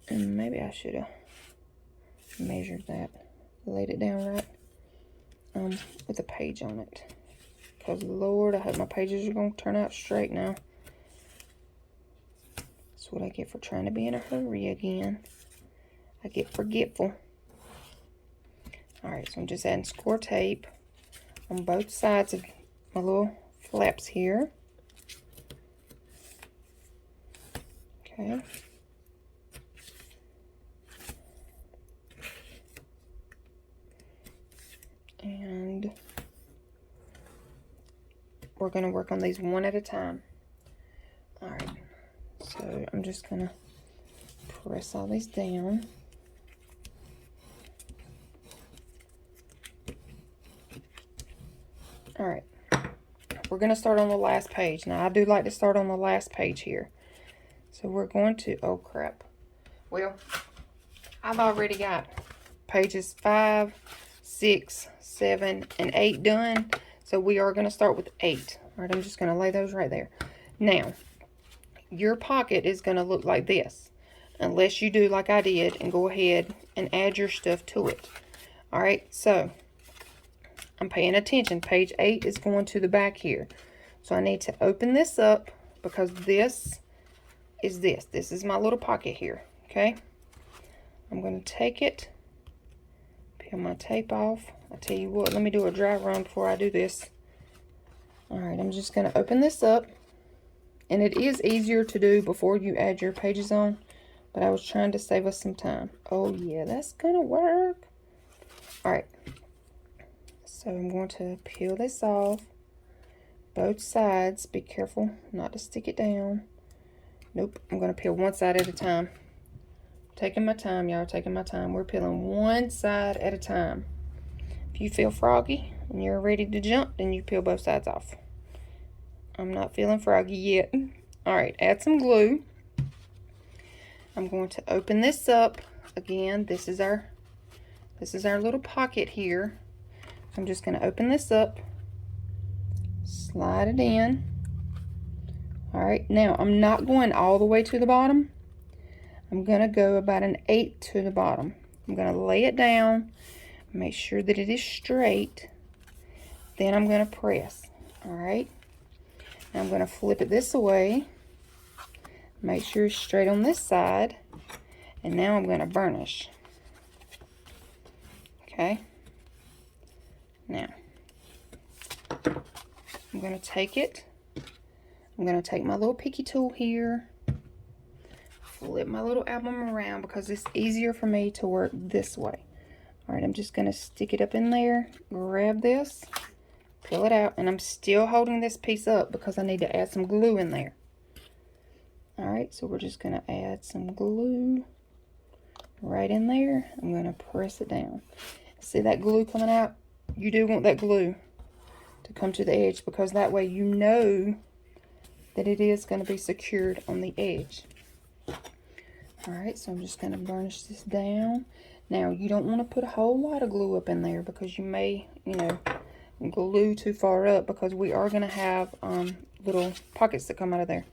And maybe I should have measured that, laid it down right, with a page on it. Because, Lord, I hope my pages are going to turn out straight now. That's what I get for trying to be in a hurry again. I get forgetful. Alright, so I'm just adding score tape on both sides of my little flaps here. Okay. And we're going to work on these one at a time. Alright, so I'm just going to press all these down. Alright, we're going to start on the last page. Now, I do like to start on the last page here. So we're going to, oh crap. Well, I've already got pages 5, 6, 7, and 8 done. So we are going to start with 8. All right, I'm just going to lay those right there. Now, your pocket is going to look like this, unless you do like I did and go ahead and add your stuff to it. All right, so I'm paying attention. Page 8 is going to the back here. So I need to open this up because this is this. This is my little pocket here, okay? I'm going to take it, peel my tape off. I tell you what, let me do a dry run before I do this. All right, I'm just going to open this up. And it is easier to do before you add your pages on, but I was trying to save us some time. Oh yeah, that's going to work. All right, so I'm going to peel this off. Both sides, be careful not to stick it down. Nope, I'm going to peel one side at a time. Taking my time, y'all, taking my time. We're peeling one side at a time. If you feel froggy and you're ready to jump, then you peel both sides off. I'm not feeling froggy yet. All right, add some glue. I'm going to open this up. Again, this is our little pocket here. I'm just going to open this up, slide it in. All right, now I'm not going all the way to the bottom. I'm going to go about 1/8 to the bottom. I'm going to lay it down, make sure that it is straight. Then I'm going to press. All right. Now I'm going to flip it this way. Make sure it's straight on this side. And now I'm going to burnish. Okay. Now, I'm going to take it. I'm going to take my little picky tool here. Flip my little album around because it's easier for me to work this way. Alright, I'm just going to stick it up in there, grab this, peel it out, and I'm still holding this piece up because I need to add some glue in there. Alright, so we're just going to add some glue right in there. I'm going to press it down. See that glue coming out? You do want that glue to come to the edge because that way you know that it is going to be secured on the edge. Alright, so I'm just going to burnish this down. Now, you don't want to put a whole lot of glue up in there because you may, glue too far up because we are going to have little pockets that come out of there.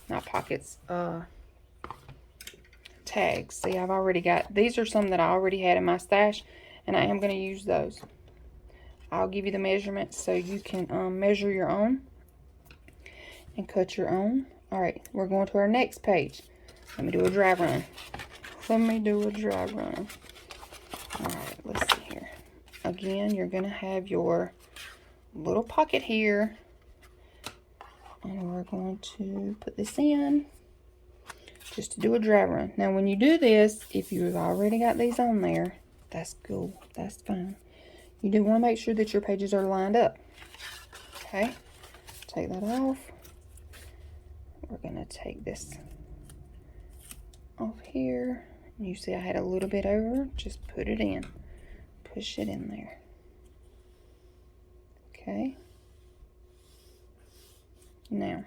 Not pockets, tags. See, I've already got, these are some that I already had in my stash, and I am going to use those. I'll give you the measurements so you can measure your own and cut your own. Alright, we're going to our next page. Let me do a dry run. Alright, let's see here. Again, you're going to have your little pocket here. And we're going to put this in just to do a dry run. Now, when you do this, if you've already got these on there, that's cool. That's fine. You do want to make sure that your pages are lined up. Okay? Take that off. We're going to take this off here. You see I had a little bit over. Just put it in. Push it in there. Okay. Now,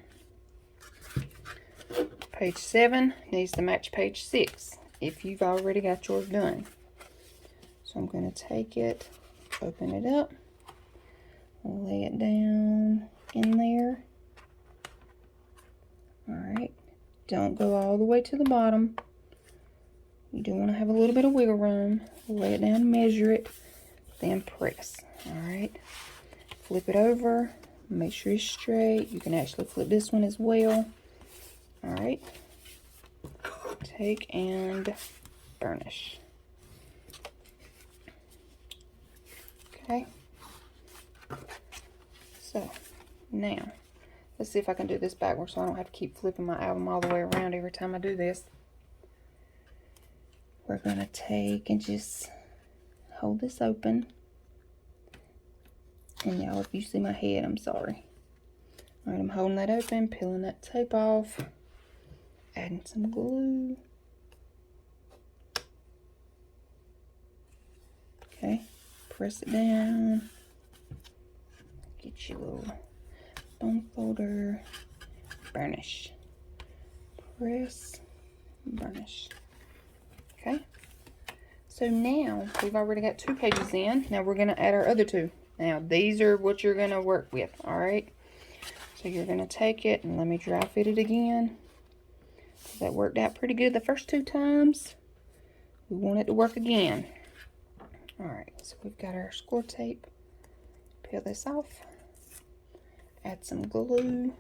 page 7 needs to match page 6 if you've already got yours done. So I'm going to take it, open it up, lay it down in there. Alright, don't go all the way to the bottom. You do want to have a little bit of wiggle room. Lay it down, measure it, then press. Alright, flip it over, make sure it's straight. You can actually flip this one as well. Alright, take and burnish. Okay, so now let's see if I can do this backwards so I don't have to keep flipping my album all the way around every time I do this. We're going to take and just hold this open. And y'all, if you see my head, I'm sorry. Alright, I'm holding that open, peeling that tape off, adding some glue. Okay, press it down. Get your little bone folder. Burnish. Press, burnish. Okay, so now we've already got 2 pages in. Now we're going to add our other 2. Now these are what you're going to work with. Alright, so you're going to take it and let me dry fit it again. That worked out pretty good the first 2 times. We want it to work again. Alright, so we've got our score tape. Peel this off. Add some glue.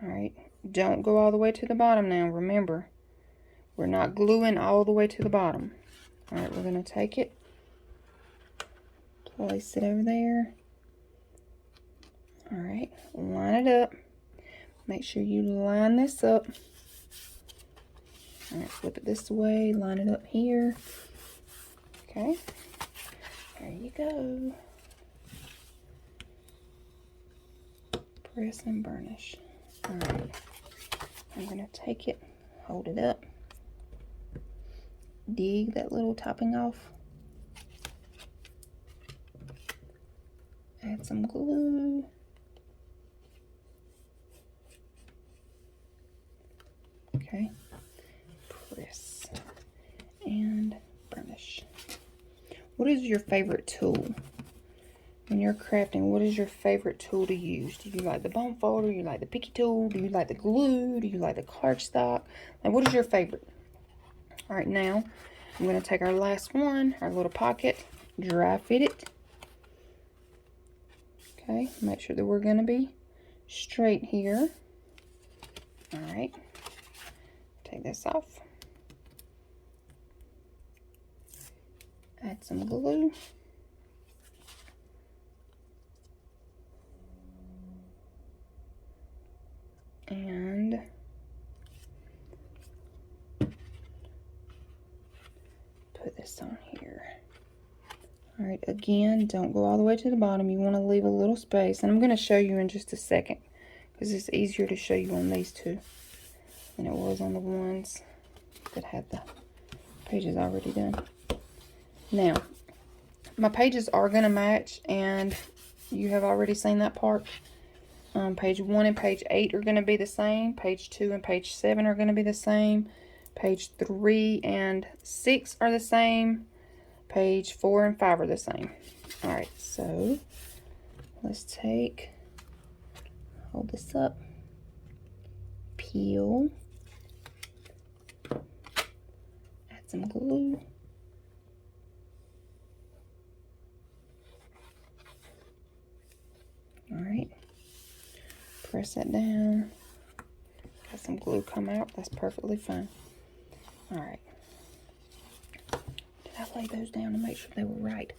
Alright, don't go all the way to the bottom now. Remember, we're not gluing all the way to the bottom. Alright, we're going to take it, place it over there. Alright, line it up. Make sure you line this up. Alright, flip it this way, line it up here. Okay, there you go. Press and burnish. Alright, I'm going to take it, hold it up, dig that little topping off, add some glue, okay, press and burnish. What is your favorite tool? When you're crafting, what is your favorite tool to use? Do you like the bone folder? Do you like the picky tool? Do you like the glue? Do you like the cardstock? Like, what is your favorite? Alright, now I'm going to take our last one, our little pocket, dry fit it. Okay, make sure that we're going to be straight here. All right, take this off. Add some glue. And put this on here. All right, again, don't go all the way to the bottom. You want to leave a little space. And I'm going to show you in just a second, because it's easier to show you on these two than it was on the ones that had the pages already done. Now, my pages are going to match, and you have already seen that part. Page 1 and page 8 are going to be the same. Page 2 and page 7 are going to be the same. Page 3 and 6 are the same. Page 4 and 5 are the same. Alright, so let's hold this up, peel, add some glue. Alright, press that down. Got some glue come out. That's perfectly fine. Alright. Did I lay those down to make sure they were right?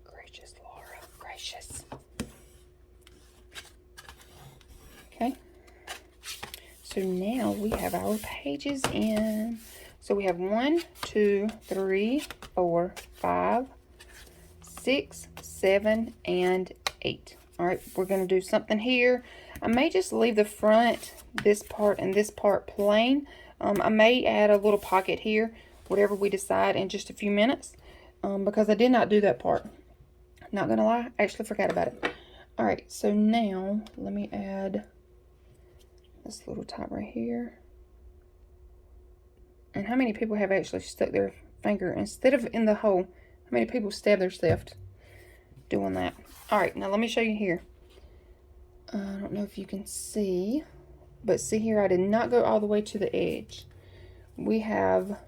Gracious, Laura. Gracious. Okay. So now we have our pages in. So we have 1, 2, 3, 4, 5, 6, 7, and 8. All right, we're going to do something here. I may just leave the front, this part and this part plain. I may add a little pocket here, whatever we decide, in just a few minutes, because I did not do that part. Not going to lie, I actually forgot about it. All right, so now let me add this little top right here. And how many people have actually stuck their finger instead of in the hole? How many people stab themselves doing that? All right, now let me show you here. I don't know if you can see, but see here, I did not go all the way to the edge. We have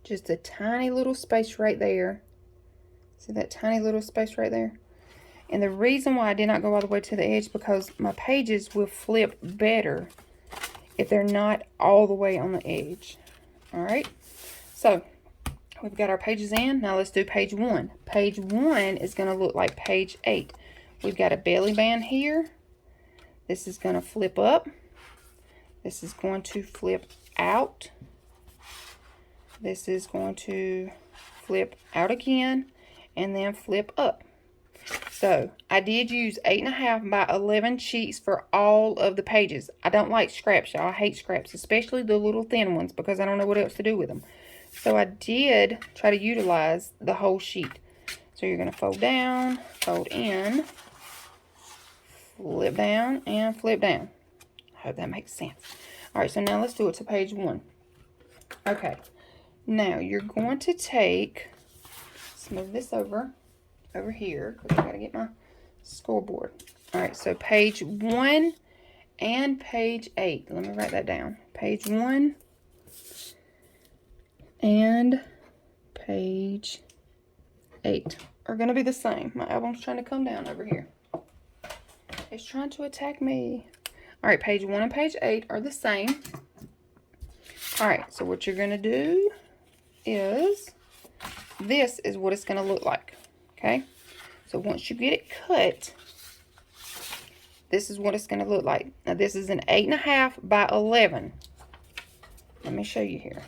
just a tiny little space right there. See that tiny little space right there? And the reason why I did not go all the way to the edge, because my pages will flip better if they're not all the way on the edge. All right, so we've got our pages in. Now let's do page 1. Page 1 is going to look like page 8. We've got a belly band here. This is going to flip up. This is going to flip out. This is going to flip out again and then flip up. So I did use 8.5 by 11 sheets for all of the pages. I don't like scraps, y'all. I hate scraps, especially the little thin ones, because I don't know what else to do with them. So I did try to utilize the whole sheet. So you're going to fold down, fold in, flip down, and flip down. I hope that makes sense. All right, so now let's do it to page 1. Okay, now you're going to take, let's move this over here, because I got to get my scoreboard. All right, so page 1 and page 8. Let me write that down. Page 1 and page 8 are going to be the same. My album's trying to come down over here. It's trying to attack me. All right, page 1 and page 8 are the same. All right, so what you're going to do is, this is what it's going to look like. Okay, so once you get it cut, this is what it's going to look like. Now this is an 8.5 by 11. Let me show you here.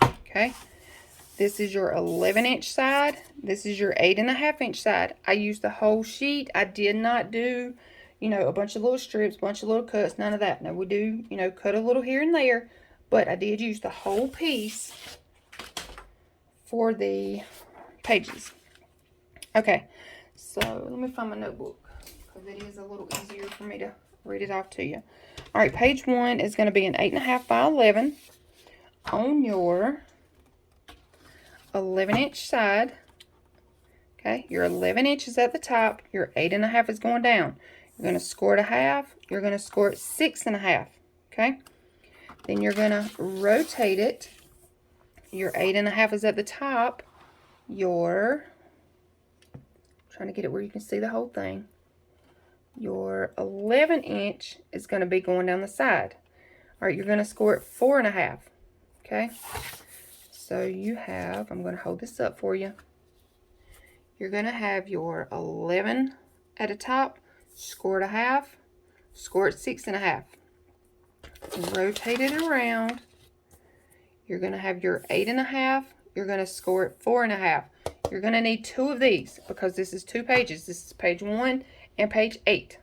Okay, this is your 11-inch side. This is your 8.5-inch side. I used the whole sheet. I did not do, you know, a bunch of little strips, bunch of little cuts, none of that. Now we do, you know, cut a little here and there, but I did use the whole piece for the pages. Okay, so let me find my notebook, because it is a little easier for me to read it off to you. All right, page 1 is going to be an 8.5 by 11 on your 11-inch side. Okay, your 11 inches at the top, your 8.5 is going down. You're going to score it a half. You're going to score it 6.5. Okay, then you're going to rotate it. Your 8.5 is at the top. Your, trying to get it where you can see the whole thing. Your 11-inch is going to be going down the side. All right, you're going to score it 4.5. Okay, so you have, I'm going to hold this up for you. You're going to have your 11 at the top, score it a half, score it 6.5. Rotate it around. You're going to have your 8.5. You're going to score it 4.5. You're going to need 2 of these because this is 2 pages. This is page 1 and page 8.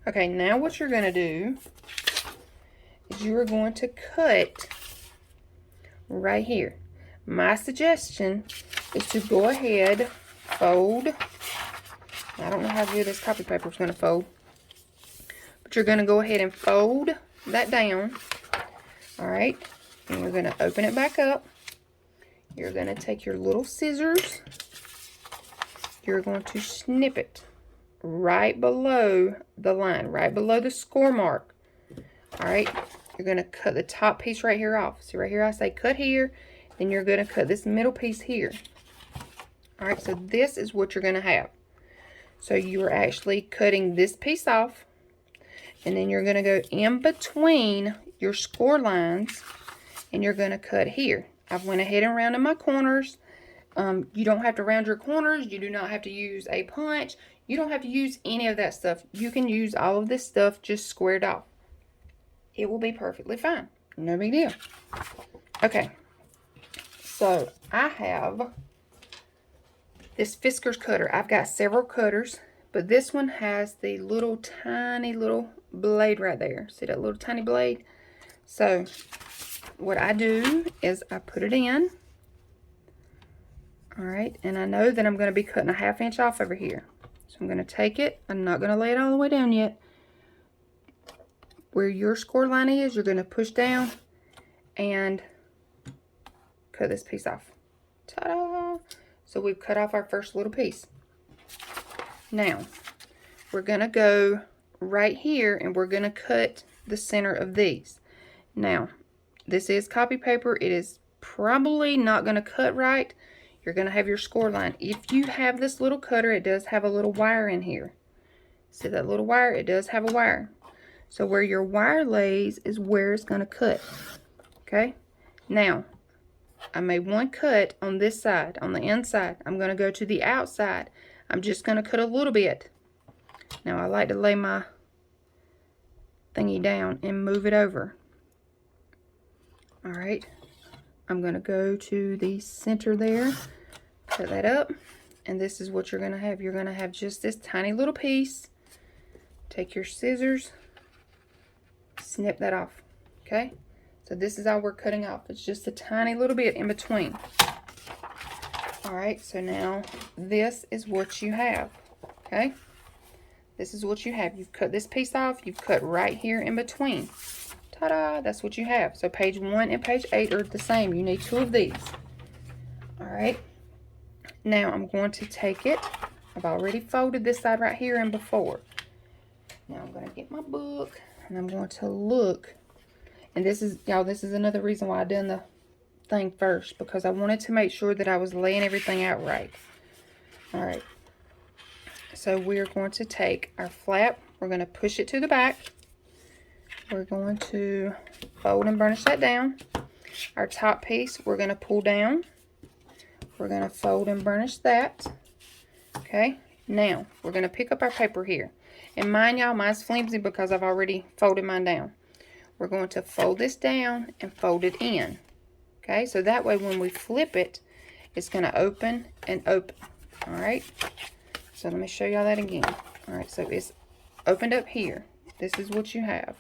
Okay, now what you're going to do is you are going to cut right here. My suggestion is to go ahead, fold. I don't know how good this copy paper is going to fold, but you're going to go ahead and fold that down. All right, and you're going to open it back up. You're going to take your little scissors. You're going to snip it right below the line, right below the score mark. All right, you're going to cut the top piece right here off. See right here I say cut here, then you're going to cut this middle piece here. All right, so this is what you're going to have. So you're actually cutting this piece off, and then you're going to go in between your score lines, and you're going to cut here. I've went ahead and rounded my corners. You don't have to round your corners. You do not have to use a punch. You don't have to use any of that stuff. You can use all of this stuff just squared off. It will be perfectly fine. No big deal. Okay. So I have this Fisker's cutter. I've got several cutters, but this one has the little tiny little blade right there. See that little tiny blade? So what I do is I put it in. All right, and I know that I'm going to be cutting a 1/2 inch off over here. So I'm going to take it. I'm not going to lay it all the way down yet. Where your score line is, you're going to push down and cut this piece off. Ta-da! So we've cut off our first little piece. Now, we're going to go right here and we're going to cut the center of these. Now, this is copy paper. It is probably not going to cut right. You're going to have your score line. If you have this little cutter, it does have a little wire in here. See that little wire? It does have a wire. So where your wire lays is where it's going to cut. Okay? Now, I made one cut on this side, on the inside. I'm going to go to the outside. I'm just going to cut a little bit. Now, I like to lay my thingy down and move it over. All right. I'm going to go to the center there, cut that up, and this is what you're going to have. You're going to have just this tiny little piece. Take your scissors, snip that off, okay? So this is all we're cutting off. It's just a tiny little bit in between. All right, so now this is what you have, okay? This is what you have. You've cut this piece off. You've cut right here in between. Ta-da! That's what you have. So page 1 and page 8 are the same. You need 2 of these. All right. Now I'm going to take it. I've already folded this side right here and before. Now I'm going to get my book and I'm going to look. And this is, y'all, this is another reason why I done the thing first, because I wanted to make sure that I was laying everything out right. All right. So we're going to take our flap. We're going to push it to the back. We're going to fold and burnish that down. Our top piece, we're going to pull down. We're going to fold and burnish that. Okay. Now, we're going to pick up our paper here. And mind y'all, mine's flimsy because I've already folded mine down. We're going to fold this down and fold it in. Okay, so that way when we flip it, it's going to open and open. All right, so let me show y'all that again. All right, so it's opened up here. This is what you have.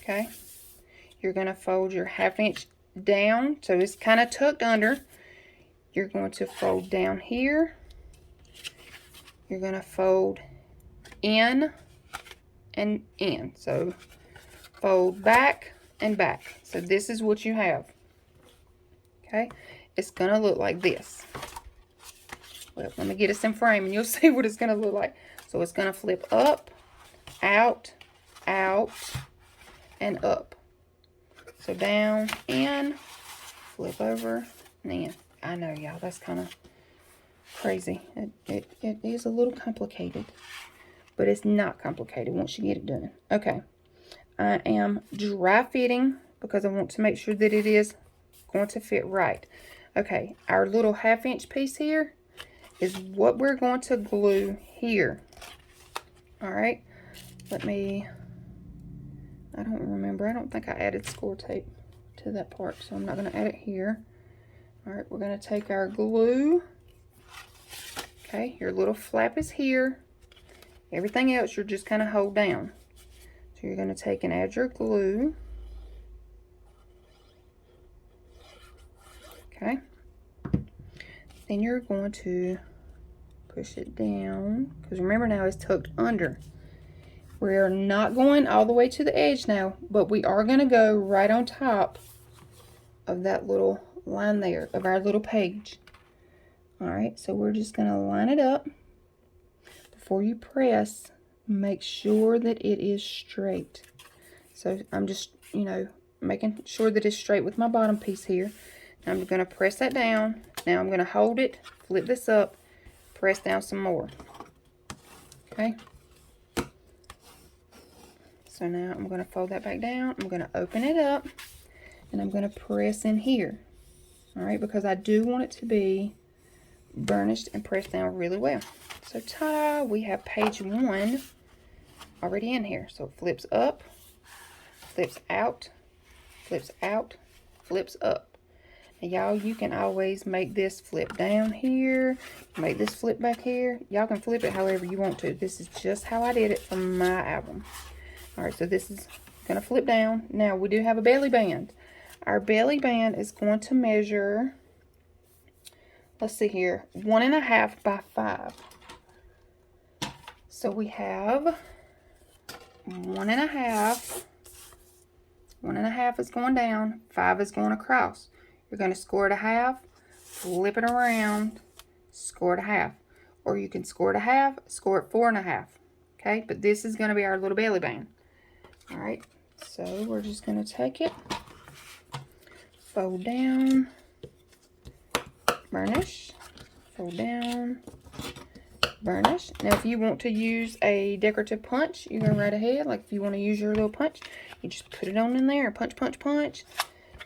Okay, you're going to fold your 1/2 inch down, so it's kind of tucked under. You're going to fold down here. You're going to fold in and in. So fold back and back. So this is what you have. Okay, it's going to look like this. Well, let me get us in frame and you'll see what it's going to look like. So it's going to flip up, out, out, and up. So down, in, flip over, and in. I know, y'all, that's kind of crazy. It is a little complicated, but it's not complicated once you get it done. Okay, I am dry fitting because I want to make sure that it is going to fit right. Okay, our little 1/2 inch piece here is what we're going to glue here. All right, let me, I don't remember. I don't think I added score tape to that part, so I'm not going to add it here. All right, we're going to take our glue. Okay, your little flap is here. Everything else you're just kind of hold down. So you're going to take and add your glue. Okay. Then you're going to push it down, because remember now it's tucked under. We're not going all the way to the edge now, but we are going to go right on top of that little line there of our little page. All right, so we're just going to line it up. Before you press, make sure that it is straight. So I'm just, you know, making sure that it's straight with my bottom piece here. I'm going to press that down. Now I'm going to hold it, flip this up, press down some more. Okay. So now I'm going to fold that back down. I'm going to open it up, and I'm going to press in here. All right, because I do want it to be burnished and pressed down really well. So ta-da, we have page 1 already in here. So it flips up, flips out, flips out, flips up. And y'all, you can always make this flip down here, make this flip back here. Y'all can flip it however you want to. This is just how I did it for my album. All right, so this is going to flip down. Now, we do have a belly band. Our belly band is going to measure, let's see here, 1.5 by 5. So we have 1.5. 1.5 is going down, 5 is going across. You're going to score it 1/2, flip it around, score it 1/2. Or you can score it 1/2, score it 4.5. Okay, but this is going to be our little belly band. All right, so we're just going to take it, fold down, burnish, fold down, burnish. Now, if you want to use a decorative punch, you go right ahead. Like if you want to use your little punch, you just put it on in there and punch, punch, punch.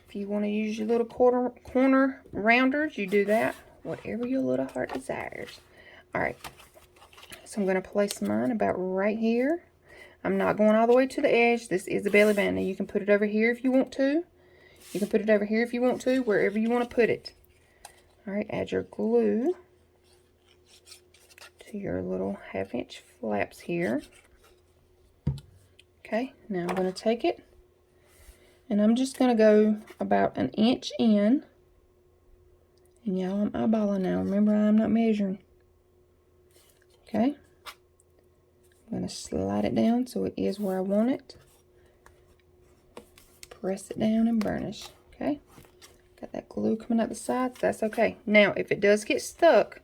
If you want to use your little corner rounders, you do that. Whatever your little heart desires. All right. So I'm going to place mine about right here. I'm not going all the way to the edge. This is the belly band. Now you can put it over here if you want to. You can put it over here if you want to, wherever you want to put it. All right. Add your glue to your little 1/2 inch flaps here. Okay. Now I'm going to take it. And I'm just going to go about 1 inch in. And y'all, I'm eyeballing now. Remember, I'm not measuring. Okay. I'm going to slide it down so it is where I want it. Press it down and burnish. Okay. Got that glue coming out the sides. That's okay. Now, if it does get stuck,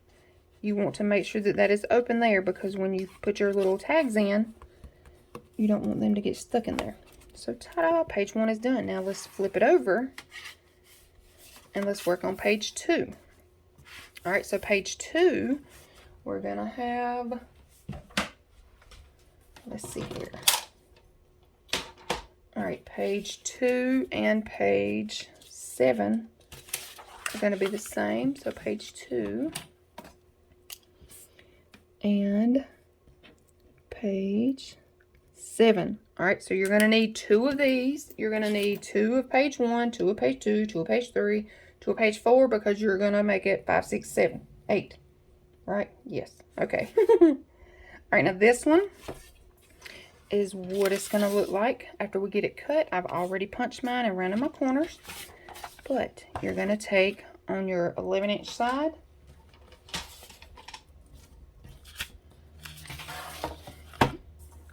you want to make sure that that is open there, because when you put your little tags in, you don't want them to get stuck in there. So ta-da, page 1 is done. Now let's flip it over and let's work on page 2. All right, so page 2, we're gonna have, let's see here. All right, page 2 and page 7 are gonna be the same. So page 2 and page 7. All right, so you're going to need 2 of these. You're going to need 2 of page 1, 2 of page 2, 2 of page 3, 2 of page 4, because you're going to make it 5, 6, 7, 8. Right? Yes. Okay. All right, now this one is what it's going to look like after we get it cut. I've already punched mine and rounded my corners, but you're going to take on your 11-inch side,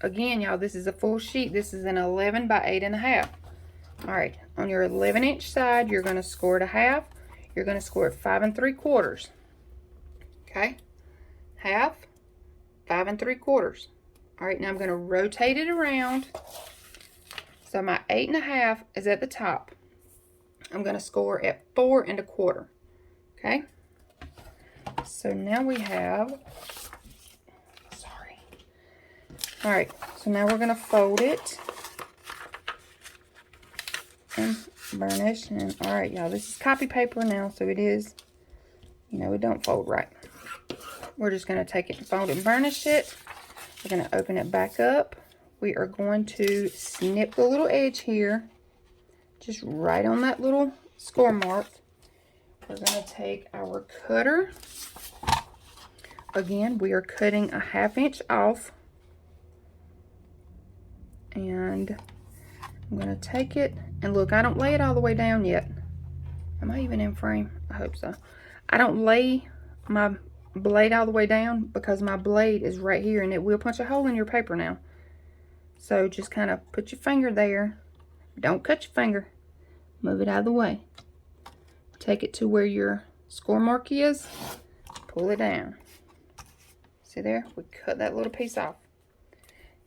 again, y'all, this is a full sheet. This is an 11 by 8.5. All right, on your 11-inch side, you're going to score it 1/2. You're going to score it 5 3/4. Okay, 1/2, 5 3/4. All right, now I'm going to rotate it around. So my 8.5 is at the top. I'm going to score at 4 1/4. Okay. So now we have, all right, so now we're going to fold it and burnish. And all right, y'all, this is copy paper now, so it is, you know, it don't fold right. We're just going to take it and fold it and burnish it. We're going to open it back up. We are going to snip the little edge here, just right on that little score mark. We're going to take our cutter. Again, we are cutting a 1/2 inch off. And I'm going to take it, and look, I don't lay it all the way down yet. Am I even in frame? I hope so. I don't lay my blade all the way down because my blade is right here, and it will punch a hole in your paper now. So just kind of put your finger there. Don't cut your finger. Move it out of the way. Take it to where your score mark is. Pull it down. See there? We cut that little piece off.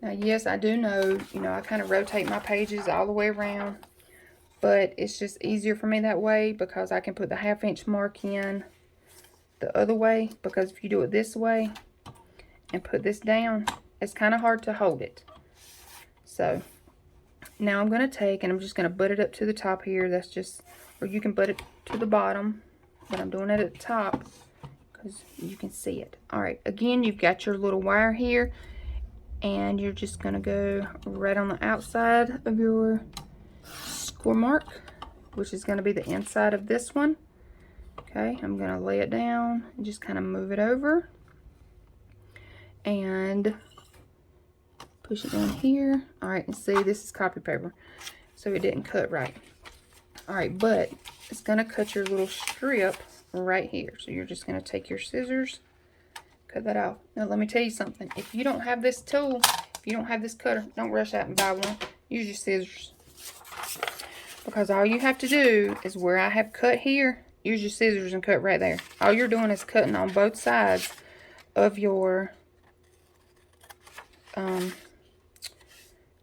Now, yes, I do know, you know, I kind of rotate my pages all the way around, but it's just easier for me that way because I can put the 1/2 inch mark in the other way, because if you do it this way and put this down, it's kind of hard to hold it. So now I'm going to take, and I'm just going to butt it up to the top here. That's just, or you can butt it to the bottom, but I'm doing it at the top because you can see it. All right, again, you've got your little wire here. And you're just going to go right on the outside of your score mark, which is going to be the inside of this one. Okay, I'm going to lay it down and just kind of move it over. And push it down here. All right, and see, this is copy paper, so it didn't cut right. All right, but it's going to cut your little strip right here. So you're just going to take your scissors, cut that off. Now let me tell you something. If you don't have this tool, if you don't have this cutter, don't rush out and buy one. Use your scissors. Because all you have to do is where I have cut here, use your scissors and cut right there. All you're doing is cutting on both sides of your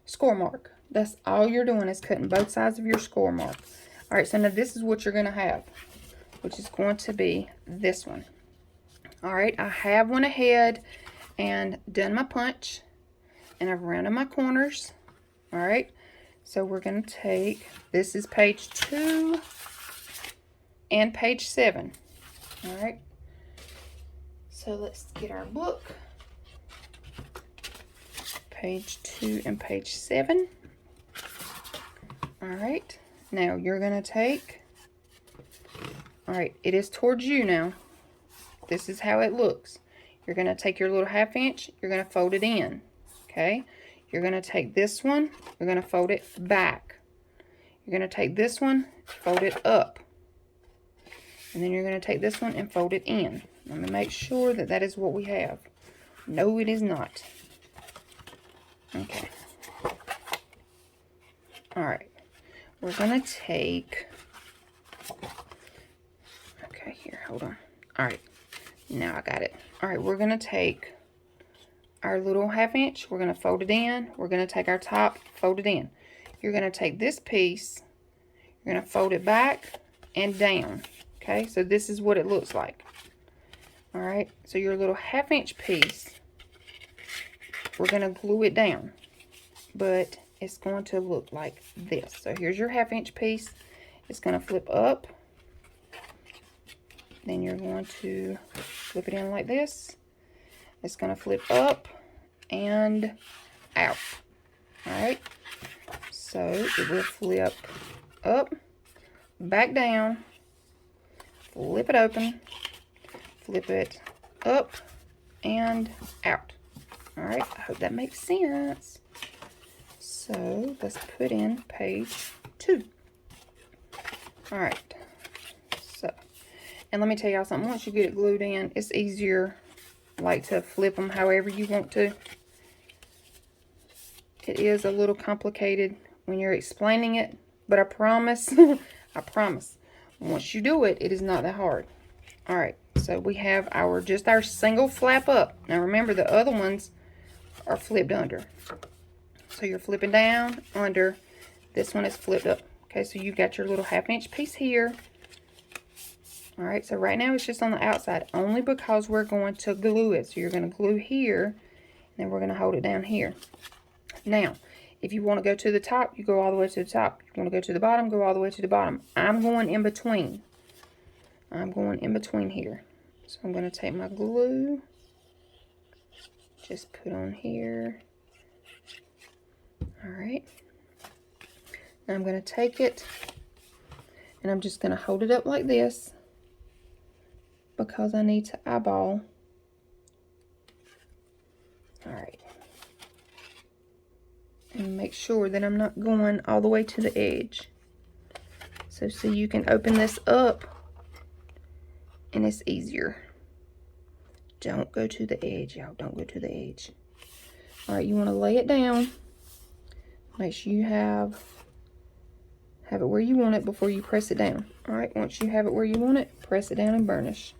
score mark. That's all you're doing, is cutting both sides of your score mark. All right, so now this is what you're going to have, which is going to be this one. All right, I have went ahead and done my punch, and I've rounded my corners. All right, so we're going to take, this is page 2 and page 7. All right, so let's get our book. Page 2 and page 7. All right, now you're going to take, all right, it is towards you now. This is how it looks. You're going to take your little 1/2 inch, you're going to fold it in, okay? You're going to take this one, you're going to fold it back. You're going to take this one, fold it up. And then you're going to take this one and fold it in. Let me make sure that that is what we have. No, it is not. Okay. All right. We're going to take, okay, here, hold on. All right. Now I got it. All right, we're going to take our little 1/2 inch. We're going to fold it in. We're going to take our top, fold it in. You're going to take this piece. You're going to fold it back and down. Okay, so this is what it looks like. All right, so your little 1/2 inch piece, we're going to glue it down. But it's going to look like this. So here's your 1/2 inch piece. It's going to flip up. Then you're going to flip it in like this. It's going to flip up and out. All right. So it will flip up, back down, flip it open, flip it up and out. All right. I hope that makes sense. So let's put in page 2. All right. So, and let me tell y'all something. Once you get it glued in, it's easier, like, to flip them however you want to. It is a little complicated when you're explaining it, but I promise, I promise, once you do it, it is not that hard. All right, so we have our, just our single flap up. Now remember, the other ones are flipped under. So you're flipping down, under. This one is flipped up. Okay, so you've got your little 1/2 inch piece here. All right, so right now it's just on the outside, only because we're going to glue it. So you're going to glue here, and then we're going to hold it down here. Now, if you want to go to the top, you go all the way to the top. If you want to go to the bottom, go all the way to the bottom. I'm going in between. I'm going in between here. So I'm going to take my glue, just put on here. All right. Now I'm going to take it, and I'm just going to hold it up like this, because I need to eyeball. All right. And make sure that I'm not going all the way to the edge. So see, you can open this up and it's easier. Don't go to the edge, y'all. Don't go to the edge. All right, you want to lay it down. Make sure you have it where you want it before you press it down. All right, once you have it where you want it, press it down and burnish.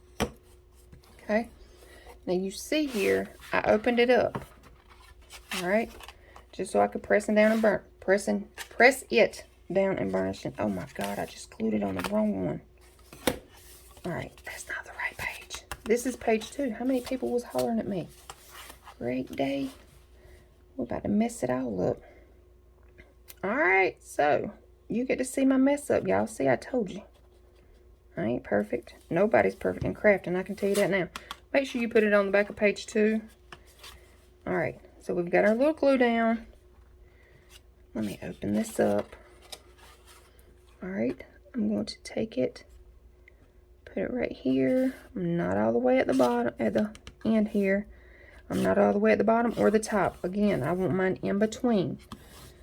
Okay. Now you see here, I opened it up. All right, just so I could press it down and press it down and burnish it. Oh my God, I just glued it on the wrong one. All right, that's not the right page. This is page 2. How many people was hollering at me? Great day. We're about to mess it all up. All right, so you get to see my mess up, y'all. See, I told you. I ain't perfect. Nobody's perfect in crafting, I can tell you that now. Make sure you put it on the back of page 2. All right, so we've got our little glue down. Let me open this up. All right, I'm going to take it, put it right here. I'm not all the way at the bottom, at the end here. I'm not all the way at the bottom or the top. Again, I want mine in between.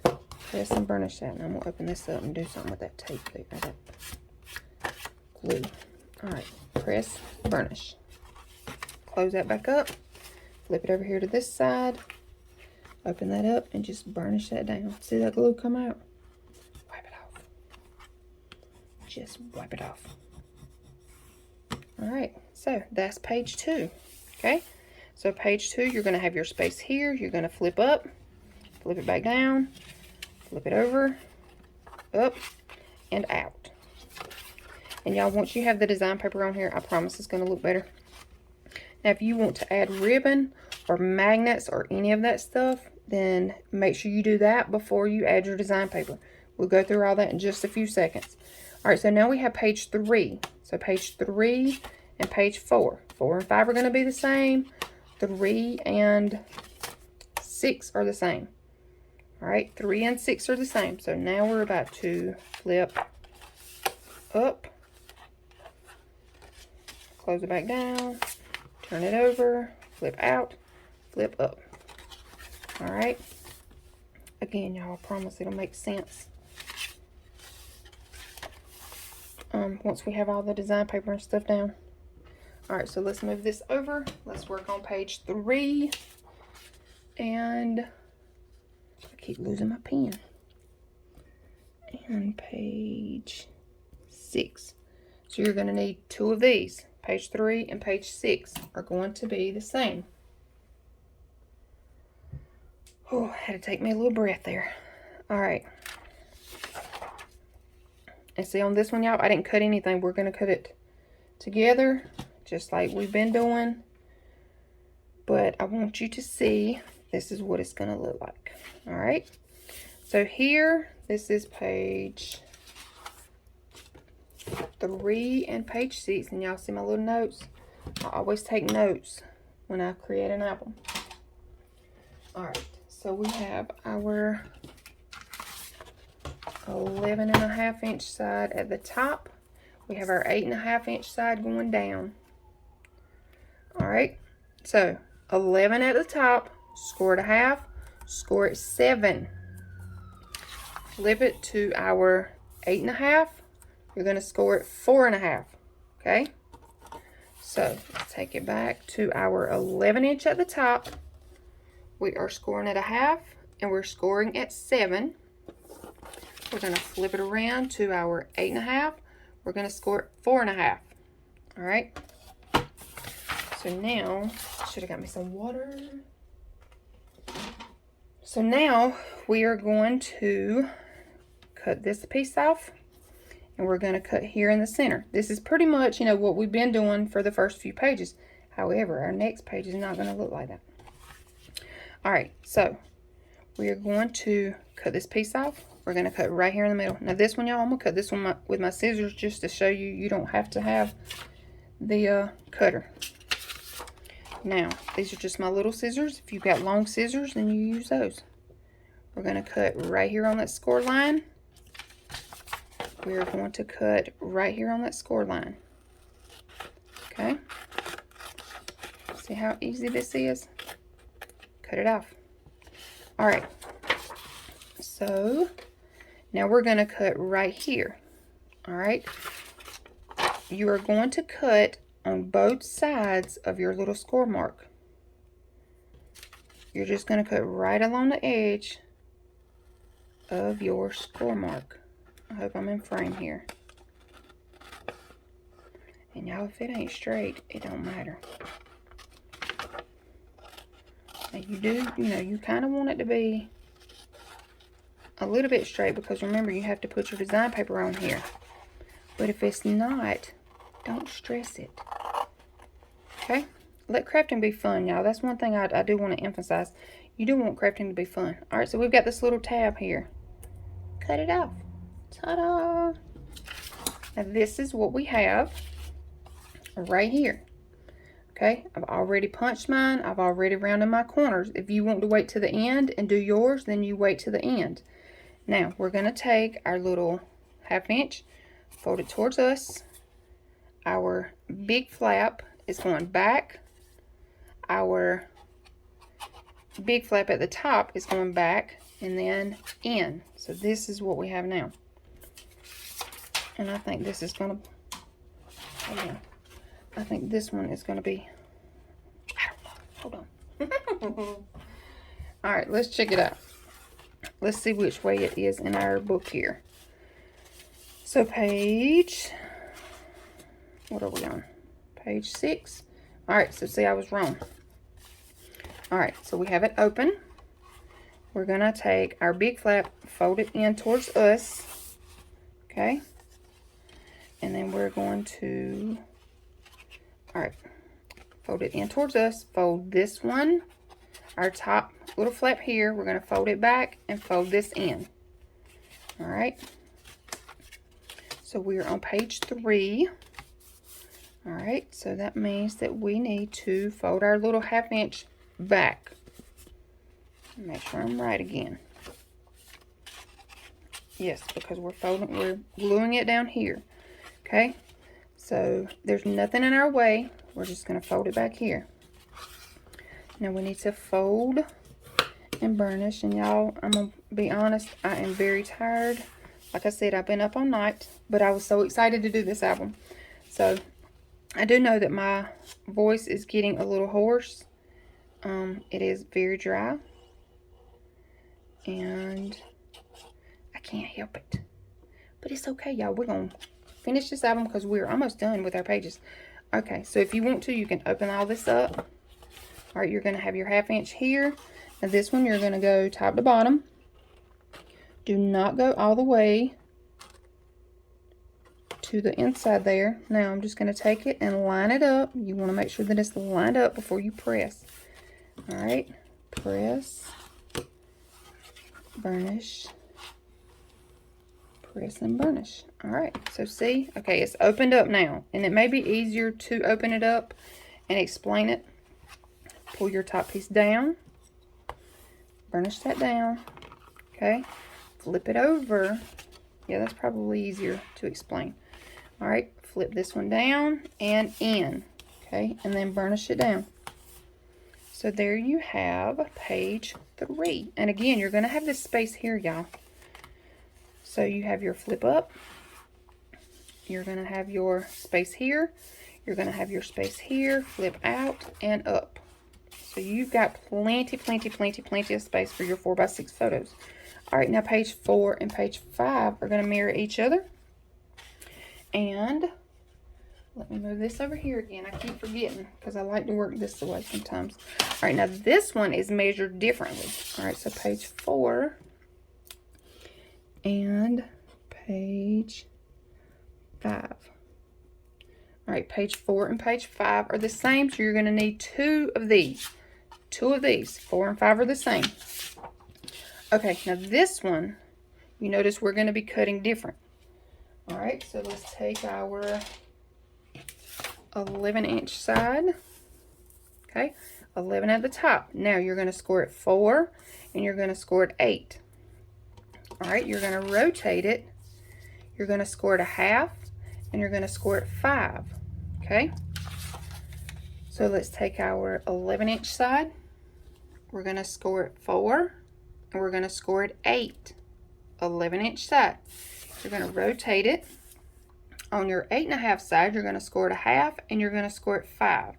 Press and burnish that. And I'm going to open this up and do something with that tape there, that glue. All right, press, burnish. Close that back up. Flip it over here to this side. Open that up and just burnish that down. See that glue come out? Wipe it off. Just wipe it off. All right, so that's page 2. Okay, so page 2, you're going to have your space here. You're going to flip up, flip it back down, flip it over, up, and out. And y'all, once you have the design paper on here, I promise it's going to look better. Now, if you want to add ribbon or magnets or any of that stuff, then make sure you do that before you add your design paper. We'll go through all that in just a few seconds. All right, so now we have page 3. So page 3 and page 4. 4 and 5 are going to be the same. 3 and 6 are the same. All right, 3 and 6 are the same. So now we're about to flip up, close it back down, turn it over, flip out, flip up. All right. Again, y'all, I promise it'll make sense. Once we have all the design paper and stuff down. All right, so let's move this over. Let's work on page 3. And I keep losing my pen. And page 6. So you're going to need 2 of these. Page 3 and page 6 are going to be the same. Oh, had to take me a little breath there. All right. And see, on this one, y'all, I didn't cut anything. We're going to cut it together, just like we've been doing. But I want you to see, this is what it's going to look like. All right. So here, this is page 3 and page 6. And y'all see my little notes? I always take notes when I create an album. All right. So we have our 11.5 inch side at the top. We have our 8.5 inch side going down. All right, so 11 at the top, score it a half, score it 7. Flip it to our 8.5. You're going to score it 4.5. Okay, so let's take it back to our 11 inch at the top. We are scoring at a half, and we're scoring at 7. We're going to flip it around to our 8.5. We're going to score at 4.5. All right. So now, should have got me some water. So now we are going to cut this piece off, And we're going to cut here in the center. This is pretty much, you know, what we've been doing for the first few pages. However, our next page is not going to look like that. All right, so we are going to cut this piece off. We're going to cut right here in the middle. Now this one, y'all, I'm going to cut this one with my scissors just to show you you don't have to have the cutter. Now, these are just my little scissors. If you've got long scissors, then you use those. We're going to cut right here on that score line. We're going to cut right here on that score line. Okay? See how easy this is? Cut it off. All right. So, now we're going to cut right here. All right? You are going to cut on both sides of your little score mark. You're just going to cut right along the edge of your score mark. I hope I'm in frame here. And y'all, if it ain't straight, it don't matter. Now you do, you know, you kind of want it to be a little bit straight because remember, you have to put your design paper on here. But if it's not, don't stress it. Okay? Let crafting be fun, y'all. That's one thing I do want to emphasize. You do want crafting to be fun. All right, so we've got this little tab here. Cut it off. Ta-da! Now this is what we have right here. Okay, I've already punched mine. I've already rounded my corners. If you want to wait to the end and do yours, then you wait to the end. Now, we're going to take our little 1/2 inch, fold it towards us. Our big flap is going back. Our big flap at the top is going back and then in. So this is what we have now. And I think this is going to, hold on. I think this one is going to be, I don't know, hold on. All right, let's check it out. Let's see which way it is in our book here. So page, what are we on? Page 6. All right, so see, I was wrong. All right, so we have it open. We're going to take our big flap, fold it in towards us. Okay. And then we're going to, all right, fold it in towards us. Fold this one, our top little flap here. We're going to fold it back and fold this in. All right. So we're on page 3. All right. So that means that we need to fold our little 1/2 inch back. Make sure I'm right again. Yes, because we're gluing it down here. Okay. So there's nothing in our way. We're just going to fold it back here. Now we need to fold and burnish. And y'all, I'm going to be honest, I am very tired. Like I said, I've been up all night, but I was so excited to do this album. So I do know that my voice is getting a little hoarse. It is very dry. And I can't help it. But it's okay, y'all. We're going to finish this album because we're almost done with our pages. Okay, so if you want to, you can open all this up. All right, you're going to have your 1/2 inch here. Now this one, you're going to go top to bottom. Do not go all the way to the inside there. Now I'm just going to take it and line it up. You want to make sure that it's lined up before you press. All right, press, burnish, press and burnish. All right, so see, okay, it's opened up now, and it may be easier to open it up and explain it. Pull your top piece down, burnish that down, okay, flip it over. Yeah, that's probably easier to explain. All right, flip this one down and in, okay, and then burnish it down. So there you have page 3. And again, you're going to have this space here, y'all. So you have your flip up. You're going to have your space here. You're going to have your space here, flip out and up. So you've got plenty of space for your 4x6 photos. All right, now page 4 and page 5 are going to mirror each other. And let me move this over here again. I keep forgetting because I like to work this way sometimes. All right, now this one is measured differently. All right, so page 4 and page 5. All right, page 4 and page 5 are the same, so you're going to need 2 of these. 2 of these. 4 and 5 are the same. Okay, now this one, you notice we're going to be cutting different. All right, so let's take our 11-inch side. Okay, 11 at the top. Now you're going to score it 4 and you're going to score it 8. All right, you're going to rotate it. You're going to score it a half and you're going to score it 5. Okay, so let's take our 11-inch side. We're going to score it 4 and we're going to score it 8. 11-inch side. You're going to rotate it. On your 8.5 side, you're going to score it a half and you're going to score it 5.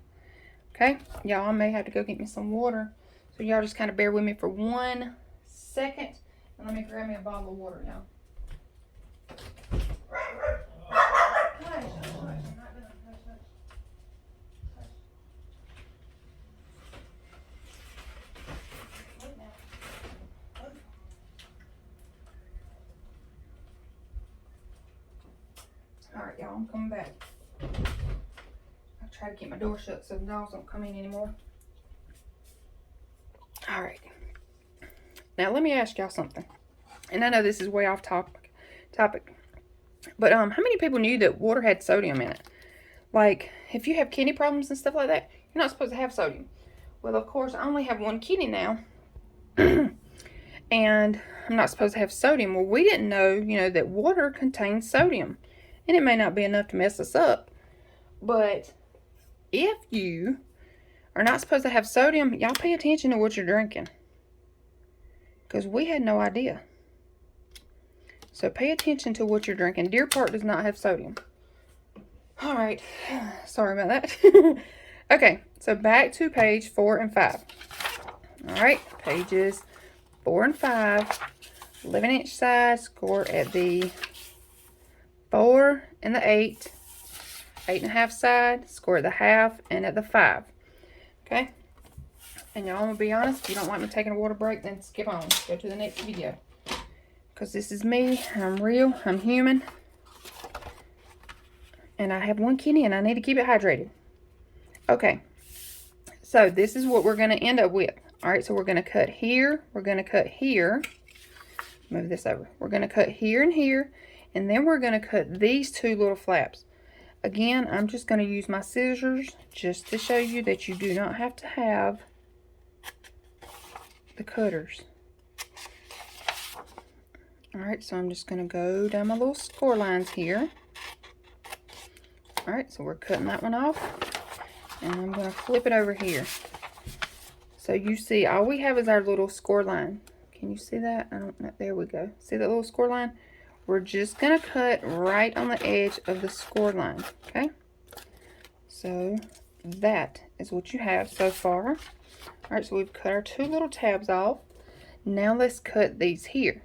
Okay, y'all, I may have to go get me some water, so y'all just kind of bear with me for 1 second, and let me grab me a bottle of water, y'all. All right, y'all, I'm coming back. I'll try to keep my door shut so the dogs don't come in anymore. All right. Now, let me ask y'all something. And I know this is way off topic. But how many people knew that water had sodium in it? Like, if you have kidney problems and stuff like that, you're not supposed to have sodium. Well, of course, I only have 1 kidney now. And I'm not supposed to have sodium. Well, we didn't know, that water contains sodium. And it may not be enough to mess us up. But if you are not supposed to have sodium, y'all pay attention to what you're drinking. Because we had no idea. So pay attention to what you're drinking. Deer Park does not have sodium. All right. Sorry about that. Okay. So back to page 4 and 5. All right. Pages 4 and 5. 11-inch side. Score at the 4 and the 8. 8.5 side. Score at the half and at the 5. Okay. And y'all, I'm going to be honest. If you don't like me taking a water break, then skip on. Go to the next video. Because this is me. I'm real. I'm human. And I have 1 kidney and I need to keep it hydrated. Okay. So this is what we're going to end up with. Alright, so we're going to cut here. We're going to cut here. Move this over. We're going to cut here and here. And then we're going to cut these 2 little flaps. Again, I'm just going to use my scissors just to show you that you do not have to have the cutters. Alright, so I'm just going to go down my little score lines here. Alright, so we're cutting that one off. And I'm going to flip it over here. So you see, all we have is our little score line. Can you see that? I don't know. There we go. See that little score line? We're just going to cut right on the edge of the score line. Okay? So that is what you have so far. Alright, so we've cut our 2 little tabs off. Now let's cut these here.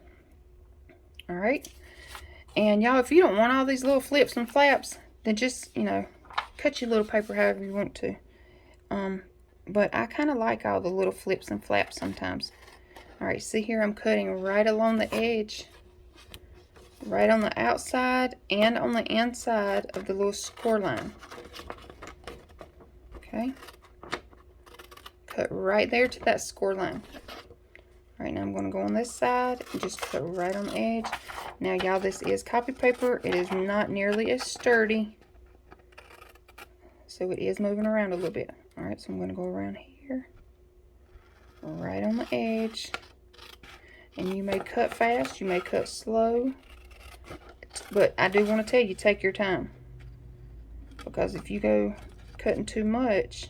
Alright? And y'all, if you don't want all these little flips and flaps, then just, cut your little paper however you want to. But I kind of like all the little flips and flaps sometimes. Alright, see here I'm cutting right along the edge. Right on the outside and on the inside of the little score line. Okay. Cut right there to that score line. Alright, now I'm going to go on this side and just cut right on the edge. Now, y'all, this is copy paper. It is not nearly as sturdy. So it is moving around a little bit. Alright, so I'm going to go around here. Right on the edge. And you may cut fast. You may cut slow. But I do want to tell you, take your time. Because if you go cutting too much,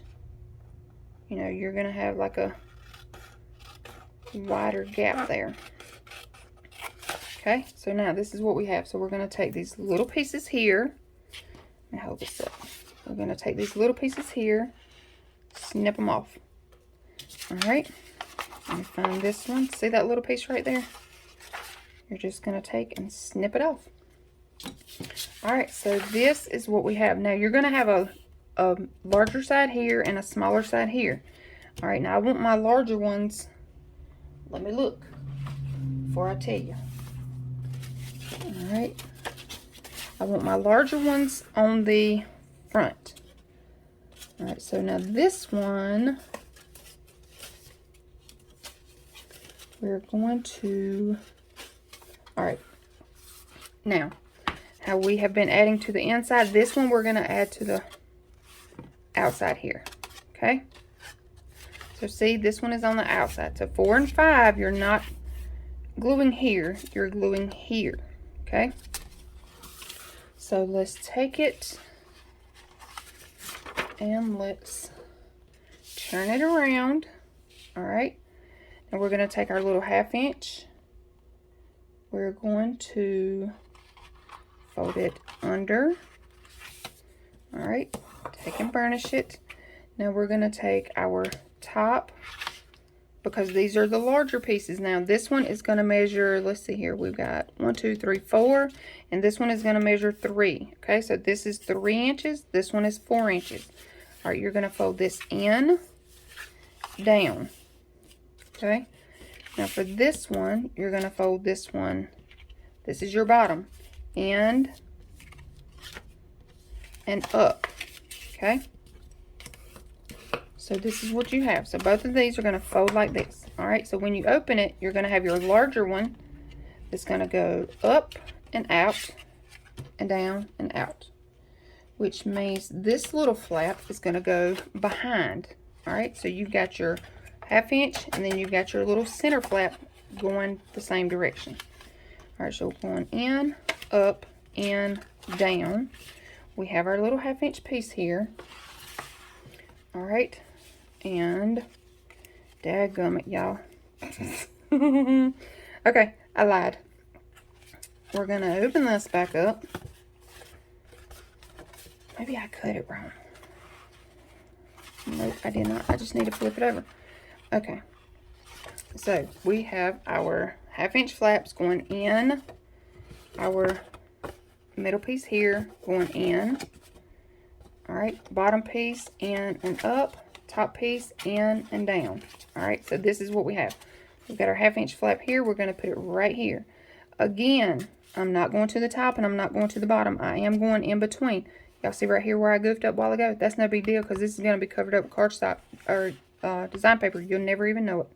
you're going to have like a wider gap there. Okay, so now this is what we have. So we're going to take these little pieces here. Let me hold this up. We're going to take these little pieces here, snip them off. Alright, let me find this one. See that little piece right there? You're just going to take and snip it off. Alright, so this is what we have. Now you're going to have a larger side here and a smaller side here. Alright, now I want my larger ones. Let me look before I tell you. Alright. I want my larger ones on the front. All right, so now this one, we're going to, all right, now, how we have been adding to the inside, this one we're going to add to the outside here, okay? So see, this one is on the outside. So 4 and 5, you're not gluing here, you're gluing here, okay? So let's take it and let's turn it around. All right, and we're going to take our little 1/2 inch. We're going to fold it under. All right, take and burnish it. Now we're going to take our top, because these are the larger pieces. Now this one is going to measure, let's see here, we've got 1 2 3 4, and this one is going to measure 3. Okay, so this is 3 inches, this one is 4 inches. All right, you're going to fold this in, down. Okay, now for this one, you're going to fold this one, this is your bottom, and up. Okay, so this is what you have. So both of these are going to fold like this. All right, so when you open it, you're going to have your larger one that's going to go up and out and down and out, which means this little flap is going to go behind. All right, so you've got your 1/2 inch, and then you've got your little center flap going the same direction. All right, so going in, up, and down. We have our little 1/2 inch piece here. All right, and dadgummit, y'all. Okay, I lied. We're gonna open this back up. Maybe I cut it wrong. Nope, I did not. I just need to flip it over. Okay, so we have our 1/2 inch flaps going in, our middle piece here going in. All right, bottom piece in and up, top piece in and down. All right, so this is what we have. We've got our 1/2 inch flap here. We're going to put it right here. Again, I'm not going to the top and I'm not going to the bottom. I am going in between. Y'all see right here where I goofed up a while ago? That's no big deal, because this is going to be covered up with cardstock or design paper. You'll never even know it.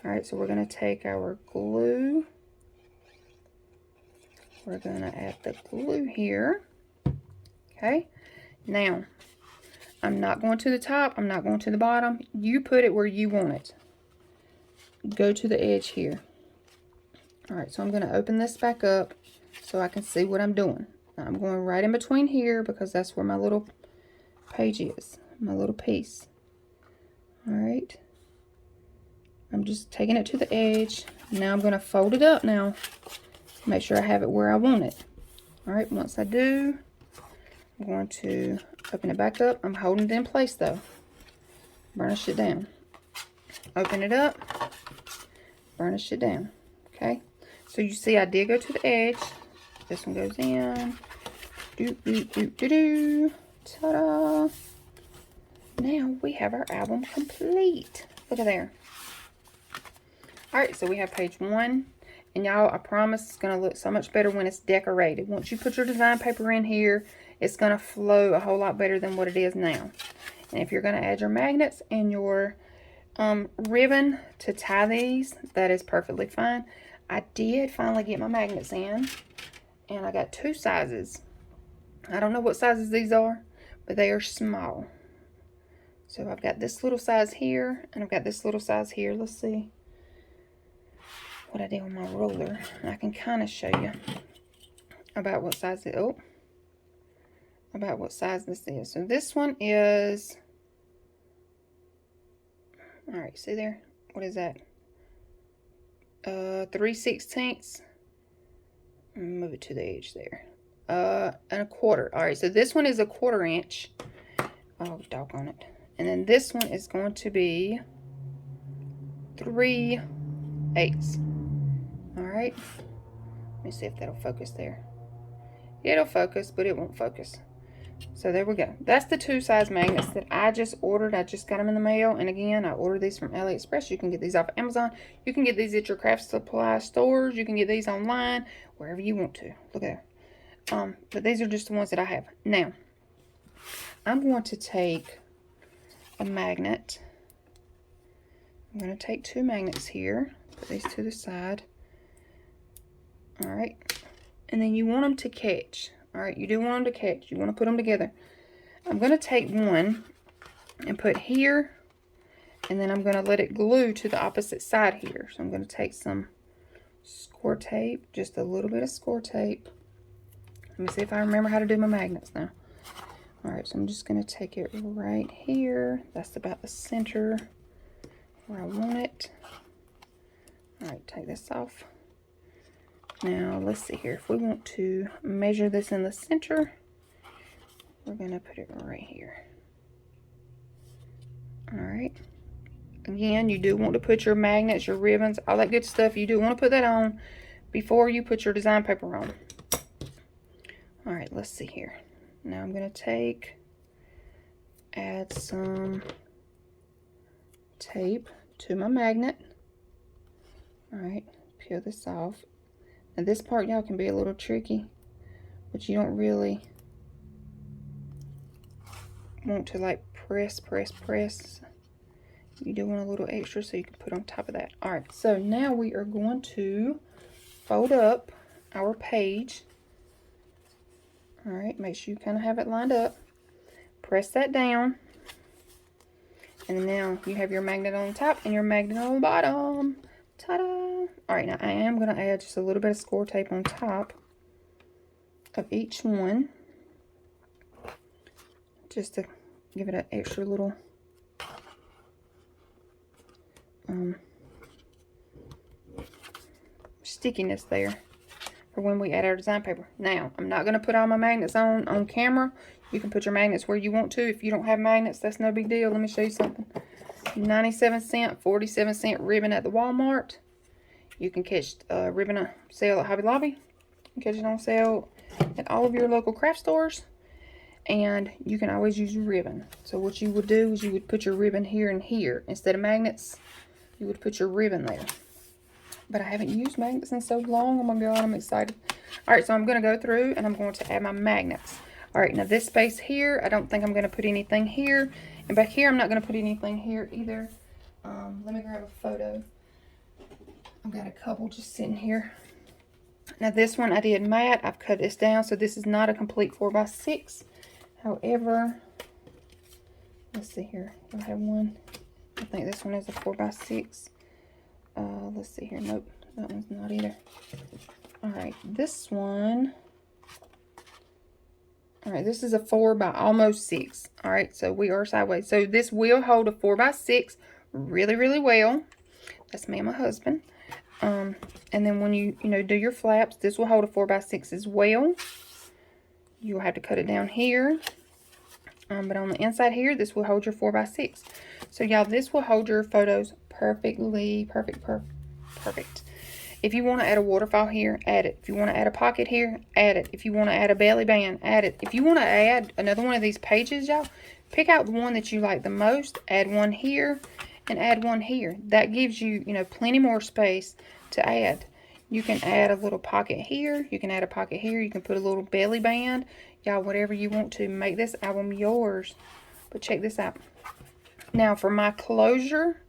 All right, so we're going to take our glue. We're going to add the glue here. Okay. Now, I'm not going to the top. I'm not going to the bottom. You put it where you want it. Go to the edge here. All right, so I'm going to open this back up so I can see what I'm doing. Now, I'm going right in between here because that's where my little page is, my little piece. All right. I'm just taking it to the edge. Now I'm going to fold it up now. Make sure I have it where I want it. All right, once I do, I'm going to open it back up. I'm holding it in place though. Burnish it down. Open it up. Burnish it down. Okay. So you see I did go to the edge. This one goes in. Ta-da. Now we have our album complete. Look at there. Alright, so we have page 1. And y'all, I promise it's going to look so much better when it's decorated. Once you put your design paper in here, it's going to flow a whole lot better than what it is now. And if you're going to add your magnets and your ribbon to tie these, that is perfectly fine. I did finally get my magnets in, and I got 2 sizes. I don't know what sizes these are, but they are small. So I've got this little size here, and I've got this little size here. Let's see what I did with my ruler. I can kind of show you about what size it, about what size this is. So this one is, all right, see there? What is that? 3/16. Move it to the edge there. And a quarter. All right, so this one is a 1/4 inch. Oh, doggone it. And then this one is going to be 3/8. All right. Let me see if that'll focus there. It'll focus, but it won't focus. So there we go. That's the 2 size magnets that I just ordered. I just got them in the mail. And again, I ordered these from AliExpress. You can get these off Amazon. You can get these at your craft supply stores. You can get these online, wherever you want to. Look at But these are just the ones that I have. Now, I'm going to take a magnet. I'm going to take 2 magnets here. Put these to the side. Alright. And then you want them to catch. Alright, you do want them to catch. You want to put them together. I'm going to take one and put here. And then I'm going to let it glue to the opposite side here. So I'm going to take some score tape. Just a little bit of score tape. Let me see if I remember how to do my magnets now. Alright, so I'm just going to take it right here. That's about the center where I want it. Alright, take this off. Now, let's see here. If we want to measure this in the center, we're going to put it right here. Alright. Again, you do want to put your magnets, your ribbons, all that good stuff. You do want to put that on before you put your design paper on. Alright, let's see here. Now I'm going to add some tape to my magnet. Alright, peel this off. Now this part, y'all, can be a little tricky, but you don't really want to like press. You do want a little extra so you can put on top of that. Alright, so now we are going to fold up our page. Alright, make sure you kind of have it lined up. Press that down. And now you have your magnet on the top and your magnet on the bottom. Ta-da! Alright, now I am going to add just a little bit of score tape on top of each one. Just to give it an extra little stickiness there for when we add our design paper. Now, I'm not going to put all my magnets on camera. You can put your magnets where you want to. If you don't have magnets, that's no big deal. Let me show you something. 97-cent, 47-cent ribbon at the Walmart. You can catch ribbon on sale at Hobby Lobby. You can catch it on sale at all of your local craft stores. And you can always use ribbon. So what you would do is you would put your ribbon here and here. Instead of magnets, you would put your ribbon there. But I haven't used magnets in so long. Oh my God, I'm excited. Alright, so I'm going to go through and I'm going to add my magnets. Alright, now this space here, I don't think I'm going to put anything here. And back here, I'm not going to put anything here either. Let me grab a photo. I've got a couple just sitting here. Now this one I did matte. I've cut this down, so this is not a complete 4x6. However, let's see here. I have one. I think this one is a 4x6. Let's see here. Nope, that one's not either. Alright, this one. Alright, this is a 4 by almost 6. Alright, so we are sideways. So this will hold a 4x6 really, really well. That's me and my husband. And then when you do your flaps, this will hold a 4x6 as well. You'll have to cut it down here. But on the inside here, this will hold your 4x6. So y'all, this will hold your photos perfectly. Perfect. If you want to add a waterfall here, add it. If you want to add a pocket here, add it. If you want to add a belly band, add it. If you want to add another one of these pages, y'all, pick out the one that you like the most. Add one here and add one here. That gives you, plenty more space to add. You can add a little pocket here. You can add a pocket here. You can put a little belly band. Y'all, whatever you want to. Make this album yours. But check this out. Now, for my closure,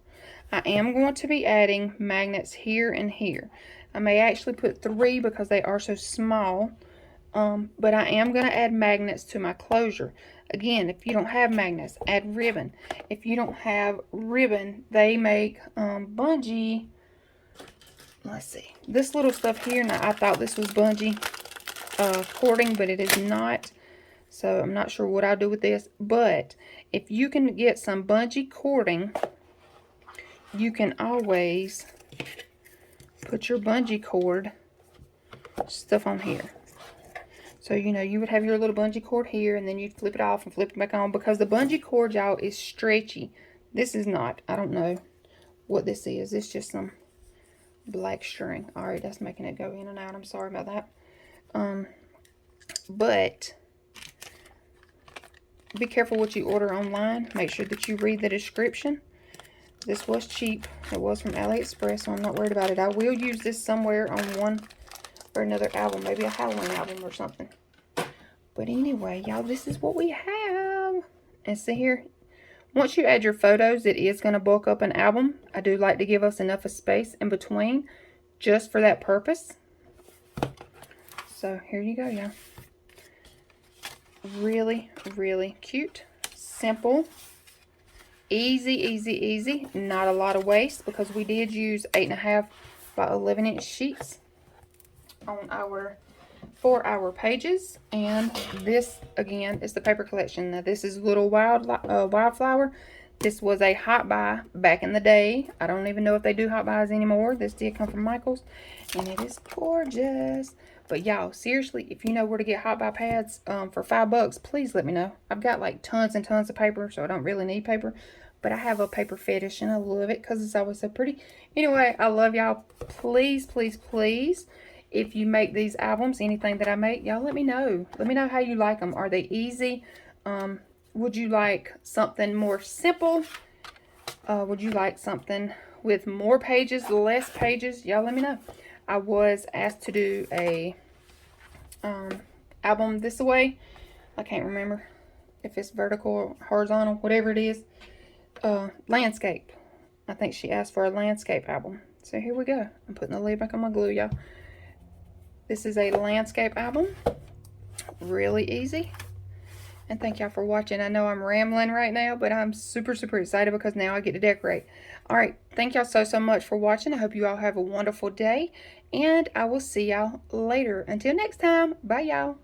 I am going to be adding magnets here and here. I may actually put 3 because they are so small. But I am going to add magnets to my closure. Again, if you don't have magnets, add ribbon. If you don't have ribbon, they make bungee. Let's see. This little stuff here, now I thought this was bungee cording, but it is not. So I'm not sure what I'll do with this. But if you can get some bungee cording, you can always put your bungee cord stuff on here. So, you would have your little bungee cord here, and then you'd flip it off and flip it back on, because the bungee cord, y'all, is stretchy. This is not. I don't know what this is. It's just some black string. Alright, that's making it go in and out. I'm sorry about that. But be careful what you order online. Make sure that you read the description. This was cheap. It was from AliExpress, so I'm not worried about it. I will use this somewhere on one or another album, maybe a Halloween album or something. But anyway, y'all, this is what we have. And see here, once you add your photos, it is going to bulk up an album. I do like to give us enough of space in between just for that purpose. So here you go, y'all. Really, really cute. Simple. Easy, easy, easy. Not a lot of waste because we did use 8.5 by 11-inch sheets on our for our pages. And this again is the paper collection. Now this is Little Wildflower. This was a hot buy back in the day. I don't even know if they do hot buys anymore. This did come from Michael's, and it is gorgeous. But y'all, seriously, if you know where to get hot buy pads for $5, please let me know. I've got like tons and tons of paper, so I don't really need paper. But I have a paper fetish, and I love it because it's always so pretty. Anyway, I love y'all. Please, please, please, if you make these albums, anything that I make, y'all let me know. Let me know how you like them. Are they easy? Would you like something more simple? Would you like something with more pages, less pages? Y'all let me know. I was asked to do a album this way. I can't remember if it's vertical or horizontal, whatever it is. Landscape. I think she asked for a landscape album. So here we go. I'm putting the lid back on my glue, y'all. This is a landscape album. Really easy. And thank y'all for watching. I know I'm rambling right now, but I'm super, super excited because now I get to decorate. All right. Thank y'all so, so much for watching. I hope you all have a wonderful day. And I will see y'all later. Until next time. Bye, y'all.